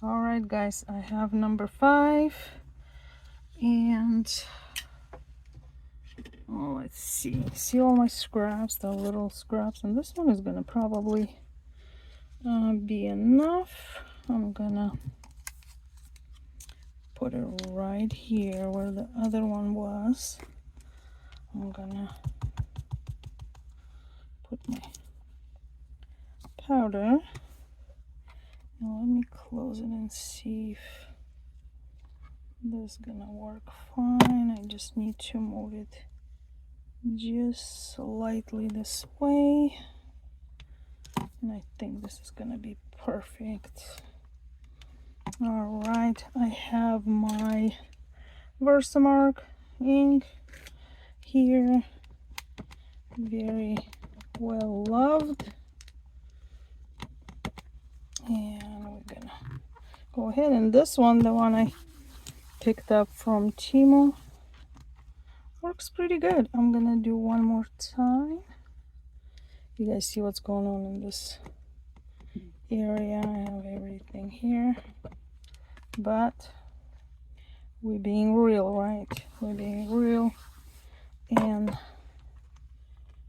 all right guys, I have number 5, and oh, let's see all my scraps, the little scraps, and this one is gonna probably be enough. I'm gonna put it right here where the other one was. I'm gonna put my powder. Now let me close it and see if This is gonna work fine. I just need to move it just slightly this way, and I think this is gonna be perfect. All right, I have my Versamark ink here, very well loved, and we're gonna go ahead, and this one, the one I picked up from Timo, works pretty good. I'm gonna do one more time. You guys see what's going on in this area? I have everything here, but we're being real, right? We're being real and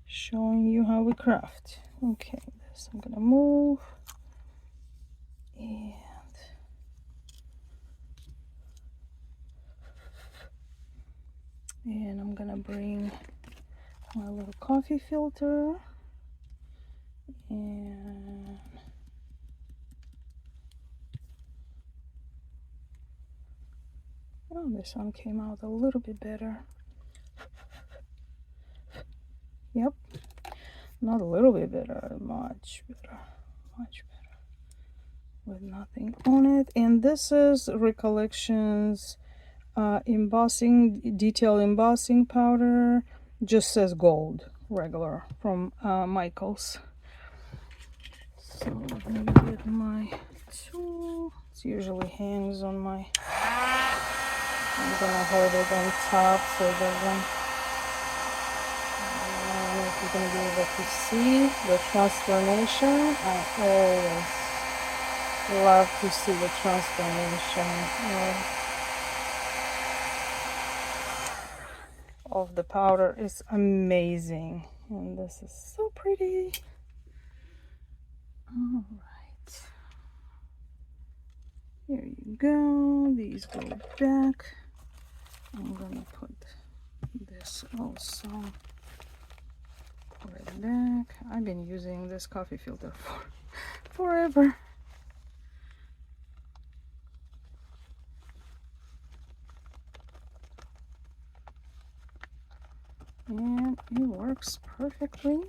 showing you how we craft. Okay, this I'm gonna move, and I'm gonna bring my little coffee filter, and oh, this one came out a little bit better. Yep, not a little bit better, much better, much better, with nothing on it. And this is Recollections embossing, detail embossing powder. Just says gold, regular, from Michaels. So let me get my tool. It usually hangs on my, I'm gonna hold it on top so it doesn't, I don't know if you're gonna be able to see the transformation. I always love to see the transformation of the powder. Is amazing, and this is so pretty. All right, here you go. These go back. I'm gonna put this also, put it back. I've been using this coffee filter for forever. And it works perfectly.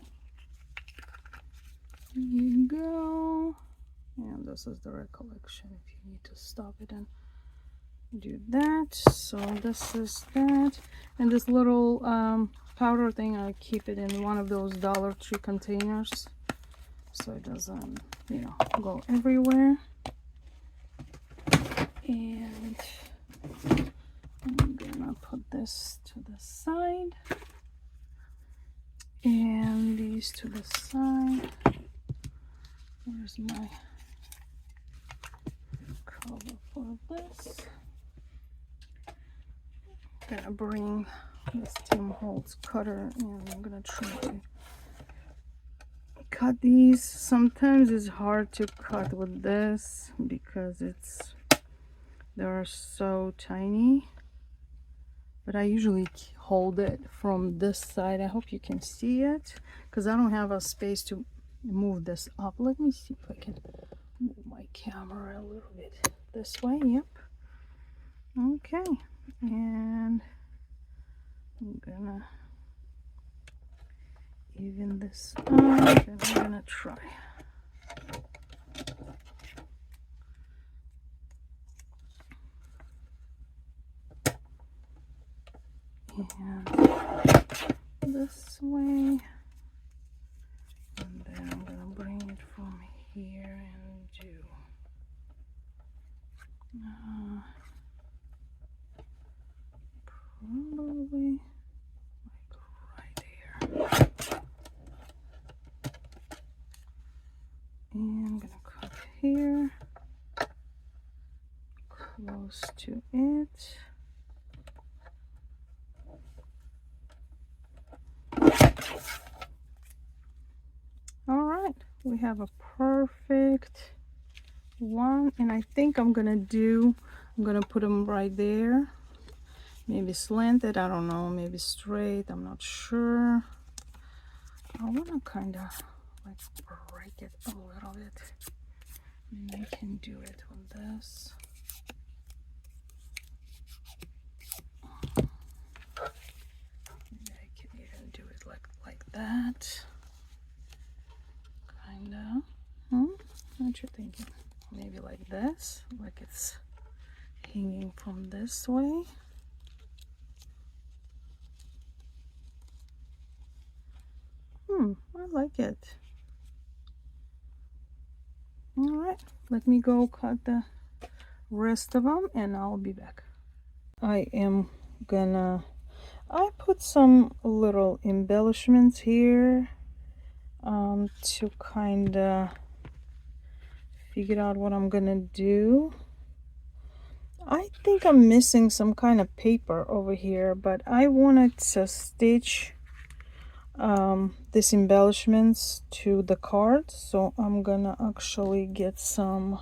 There you go. And this is the Recollection if you need to stop it and do that. So this is that. And this little powder thing, I keep it in one of those Dollar Tree containers so it doesn't, you know, go everywhere. And I'm gonna put this to the side and these to the side. Where's my cover for this? I'm gonna bring this Tim Holtz cutter and I'm gonna try to cut these. Sometimes it's hard to cut with this because they're so tiny, but I usually hold it from this side. I hope you can see it because I don't have a space to move this up. Let me see if I can move my camera a little bit this way. Yep. Okay, and I'm gonna even this up and I'm gonna try. And this way, and then I'm gonna bring it from here and do probably like right here. And I'm gonna cut here, close to it. All right, we have a perfect one, and I think I'm gonna put them right there, maybe slanted, I don't know, maybe straight, I'm not sure. I want to kind of like break it a little bit, and I can do it with this. that. Kinda. What you thinking? Maybe like this, like it's hanging from this way. I like it. All right, let me go cut the rest of them and I'll be back. I put some little embellishments here to kind of figure out what I'm gonna do. I think I'm missing some kind of paper over here, but I wanted to stitch these embellishments to the card, so I'm gonna actually get some.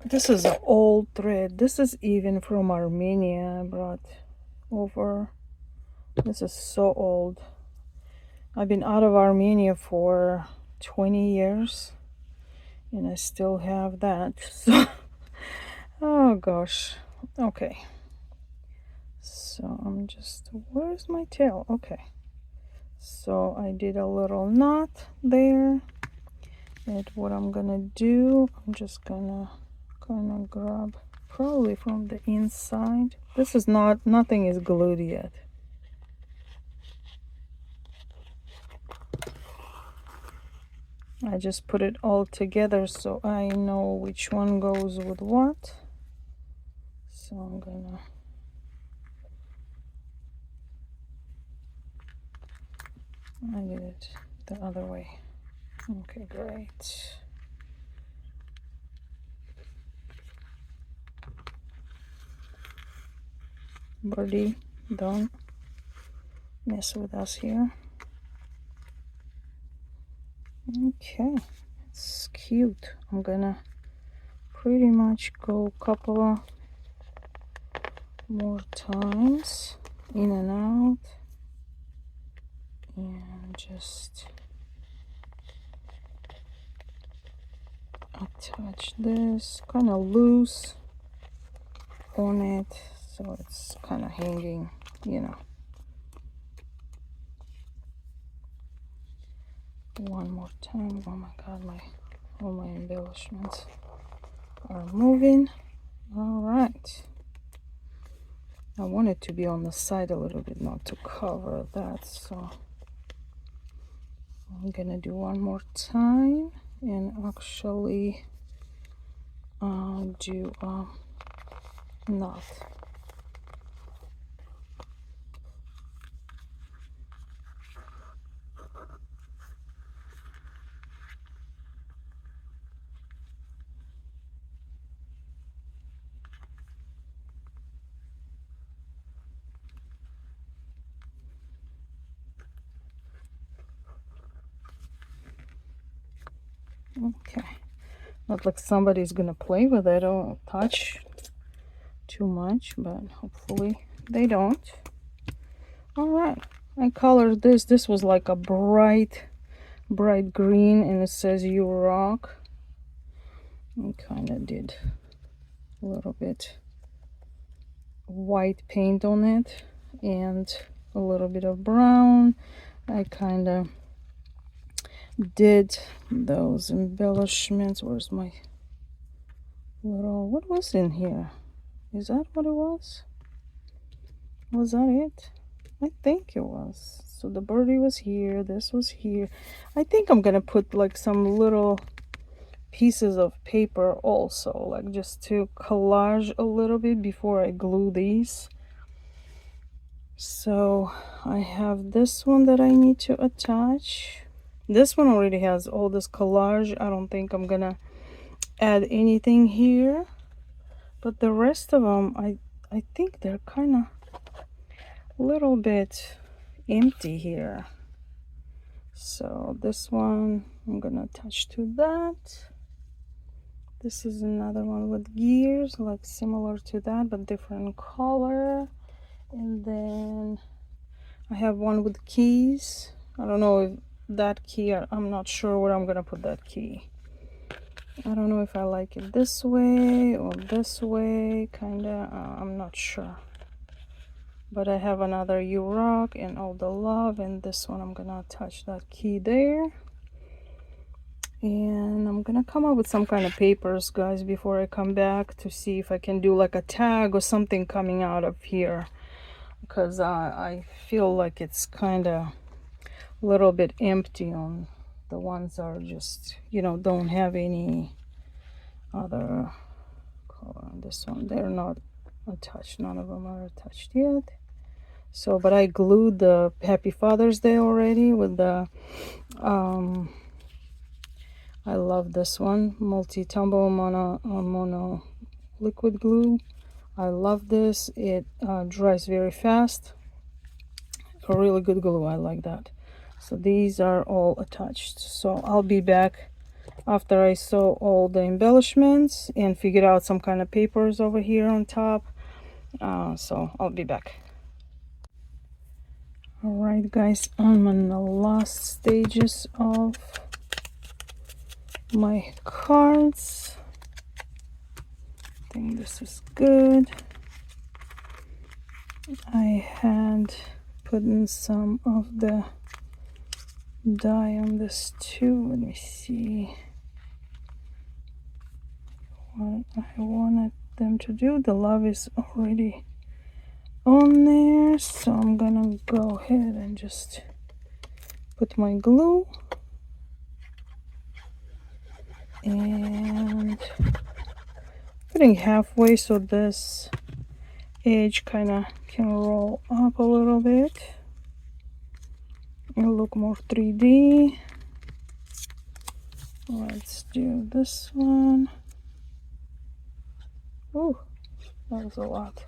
This is an old thread. This is even from Armenia. I brought over. This is so old. I've been out of Armenia for 20 years and I still have that. So, oh gosh. Okay. So I'm just, where's my tail? Okay. So I did a little knot there. And what I'm gonna do, I'm just gonna kind of grab probably from the inside. This is not, nothing is glued yet. I just put it all together so I know which one goes with what. So I'm gonna I did it the other way. Okay, great. Birdie, don't mess with us here. Okay, it's cute. I'm gonna pretty much go a couple of more times in and out and just attach this kind of loose on it so it's kind of hanging, you know. One more time. Oh my god, all my embellishments are moving. All right, I want it to be on the side a little bit, not to cover that, so I'm gonna do one more time and actually do a knot. Okay, not like somebody's gonna play with it or touch too much, but hopefully they don't. All right, I colored this. This was like a bright green and it says you rock. I kind of did a little bit white paint on it and a little bit of brown. I kind of did those embellishments. Where's my little, what was in here? Is that what it was? Was that it? I think it was. So the birdie was here, this was here. I think I'm gonna put like some little pieces of paper also, like just to collage a little bit before I glue these. So I have this one that I need to attach. This one already has all this collage. I don't think I'm gonna add anything here, but the rest of them I think they're kind of a little bit empty here. So this one I'm gonna attach to that. This is another one with gears, like similar to that but different color. And then I have one with keys. I don't know if that key, I'm not sure where I'm gonna put that key. I don't know if I like it this way or this way, kinda. I'm not sure. But I have another U rock and all the love, and this one I'm gonna attach that key there. And I'm gonna come up with some kind of papers, guys, before I come back to see if I can do like a tag or something coming out of here, because I feel like it's kind of a little bit empty on the ones that are just, you know, don't have any other color. On this one, they're not attached, none of them are attached yet. So, but I glued the Happy Father's Day already with the I love this one, multi-tumble mono liquid glue. I love this. It dries very fast. A really good glue. I like that. So these are all attached. So I'll be back after I sew all the embellishments and figure out some kind of papers over here on top. So I'll be back. Alright guys, I'm in the last stages of my cards. I think this is good. I had put in some of the dye on this too. Let me see what I wanted them to do. The love is already on there, so I'm gonna go ahead and just put my glue and putting halfway so this edge kind of can roll up a little bit. It'll look more 3D. Let's do this one. Oh, that was a lot.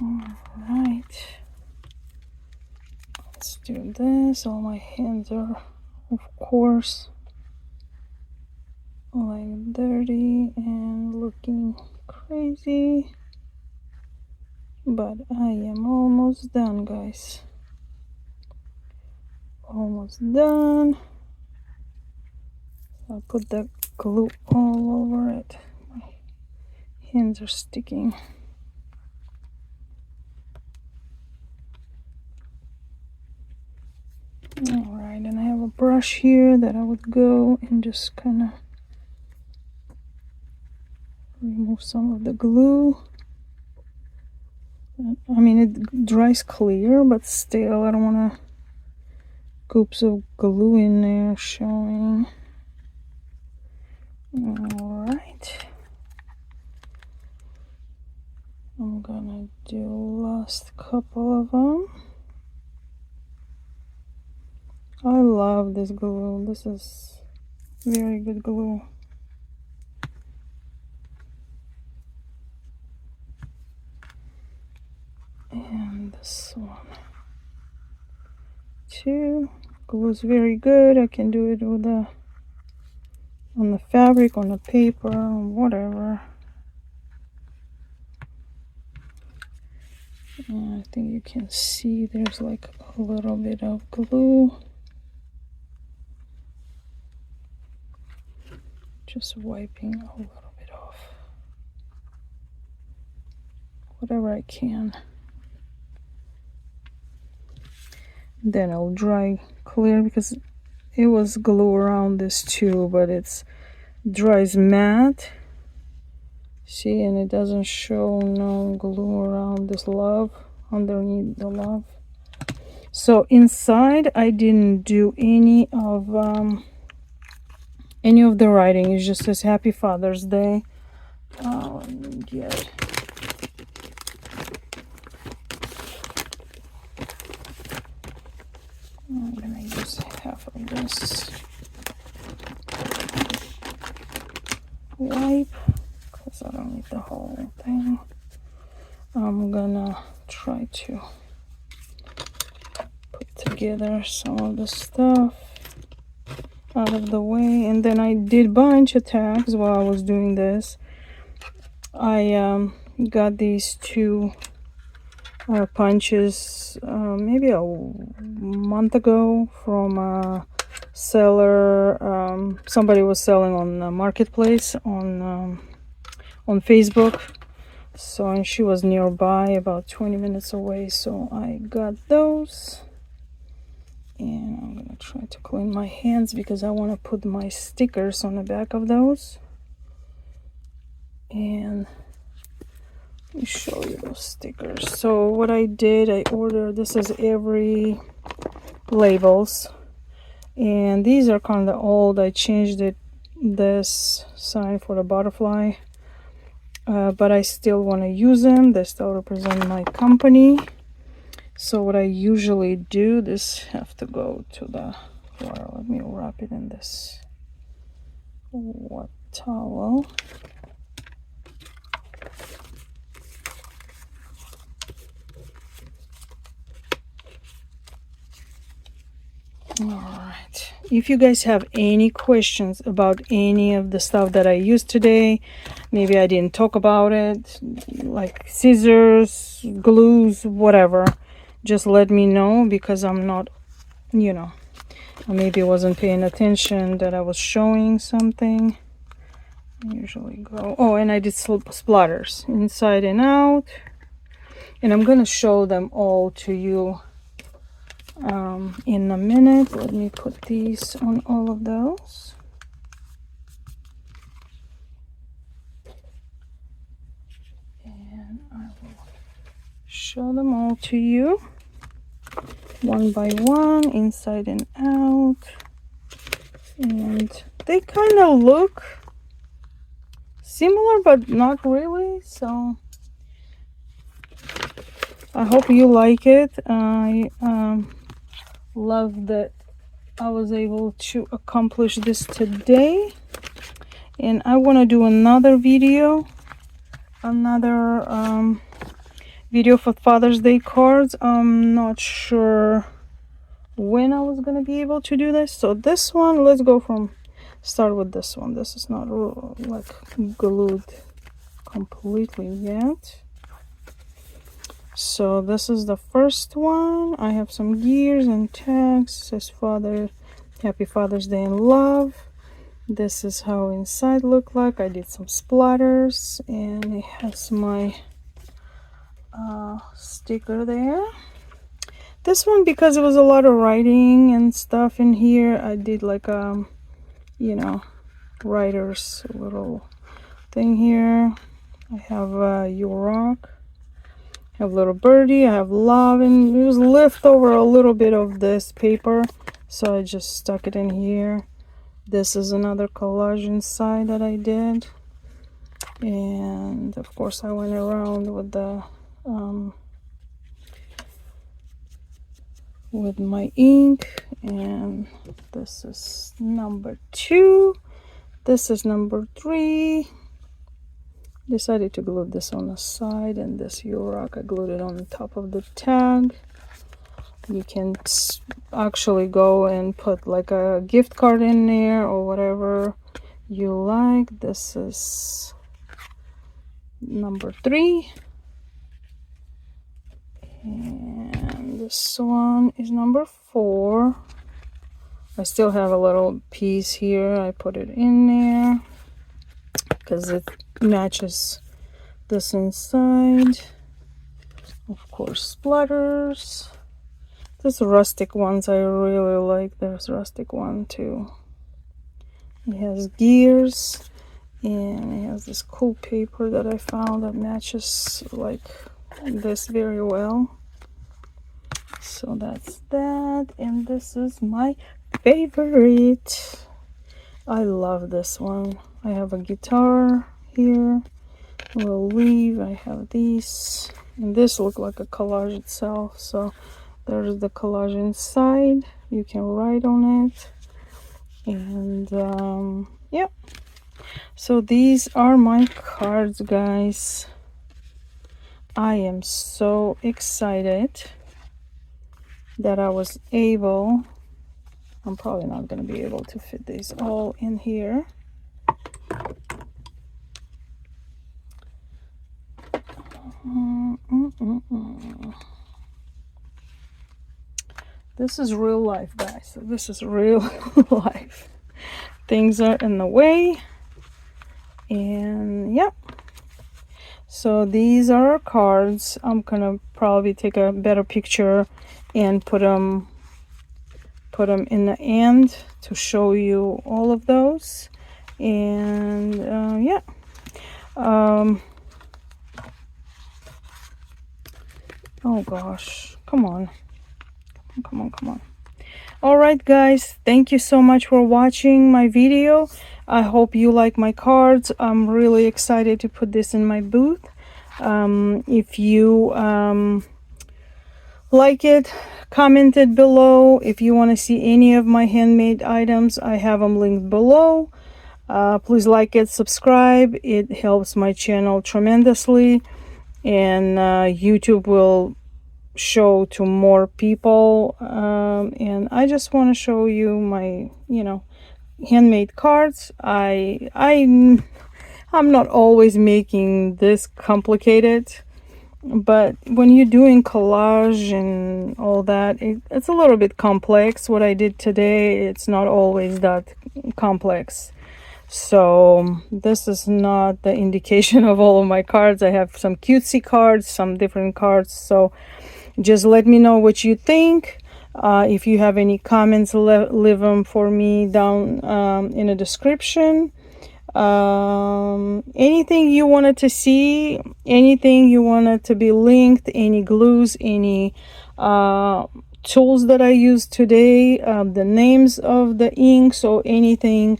Alright, let's do this. All my hands are, of course, like dirty and looking crazy, but I am almost done, guys. Almost done. I'll put the glue all over it. My hands are sticking. Alright, and I have a brush here that I would go and just kind of remove some of the glue. I mean, it dries clear, but still I don't want to goops of glue in there showing. Alright, I'm gonna do last couple of them. I love this glue. This is very good glue. And this one too. Glue is very good. I can do it with the on the fabric, on the paper, whatever. And I think you can see there's like a little bit of glue. Just wiping a little bit off. Whatever I can. Then I'll dry clear because it was glue around this too, but it's dries matte. See, and it doesn't show no glue around this love, underneath the love. So inside I didn't do any of the writing. It just says Happy Father's Day. Let me get I'm gonna use half of this wipe because I don't need the whole thing. I'm gonna try to put together some of the stuff out of the way, and then I did a bunch of tags while I was doing this. I got these two punches maybe a month ago from seller. Somebody was selling on the marketplace on Facebook. So, and she was nearby, about 20 minutes away. So I got those. And I'm going to try to clean my hands because I want to put my stickers on the back of those. And let me show you those stickers. So what I did, I ordered, this is every labels. And these are kind of old. I changed this sign for the butterfly. But I still want to use them. They still represent my company. So what I usually do, this have to go to the water. Let me wrap it in this wet towel. All right. If you guys have any questions about any of the stuff that I used today, maybe I didn't talk about it, like scissors, glues, whatever, just let me know because I'm not, you know, I maybe wasn't paying attention that I was showing something. I usually go, oh, and I did splatters inside and out, and I'm gonna show them all to you in a minute. Let me put these on all of those. And I will show them all to you one by one, inside and out. And they kind of look similar, but not really. So I hope you like it. I love that I was able to accomplish this today. And I want to do another video for Father's Day cards. I'm not sure when I was gonna be able to do this. So this one, let's start with this one. This is not like glued completely yet. So this is the first one. I have some gears and tags. It says Happy Father's Day and love. This is how inside look like. I did some splatters, and it has my sticker there. This one, because it was a lot of writing and stuff in here, I did like you know, writer's little thing here. I have you rock. I have little birdie. I have love, and it was left over a little bit of this paper, so I just stuck it in here. This is another collage inside that I did, and of course I went around with the with my ink. And this is number 2. This is number 3. Decided to glue this on the side, and this U-Rock I glued it on the top of the tag. You can actually go and put like a gift card in there or whatever you like. This is number 3. And this one is number 4. I still have a little piece here. I put it in there because it matches this inside. Of course, splatters. These rustic ones I really like. There's rustic one too. It has gears, and it has this cool paper that I found that matches like this very well. So that's that, and this is my favorite. I love this one. I have a guitar here, a little leaf. I have these, and this looks like a collage itself. So there's the collage inside. You can write on it, and yeah. So these are my cards, guys. I am so excited that I was able. I'm probably not going to be able to fit these all in here. This is real life, guys. This is real life. Things are in the way. And yeah. So these are our cards. I'm gonna probably take a better picture and put them in the end to show you all of those. And yeah. Oh gosh, come on. All right, guys, thank you so much for watching my video. I hope you like my cards. I'm really excited to put this in my booth. If you like it, comment it below. If you want to see any of my handmade items, I have them linked below. Please like it, subscribe. It helps my channel tremendously, and YouTube will show to more people. And I just want to show you my, handmade cards. I'm not always making this complicated, but when you're doing collage and all that, it's a little bit complex. What I did today, it's not always that complex. So this is not the indication of all of my cards. I have some cutesy cards, some different cards. So just let me know what you think. If you have any comments, leave them for me down in the description. Anything you wanted to see, anything you wanted to be linked, any glues, any tools that I used today, the names of the inks or anything,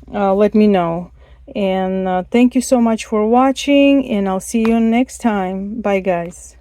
let me know. And thank you so much for watching, and I'll see you next time. Bye, guys.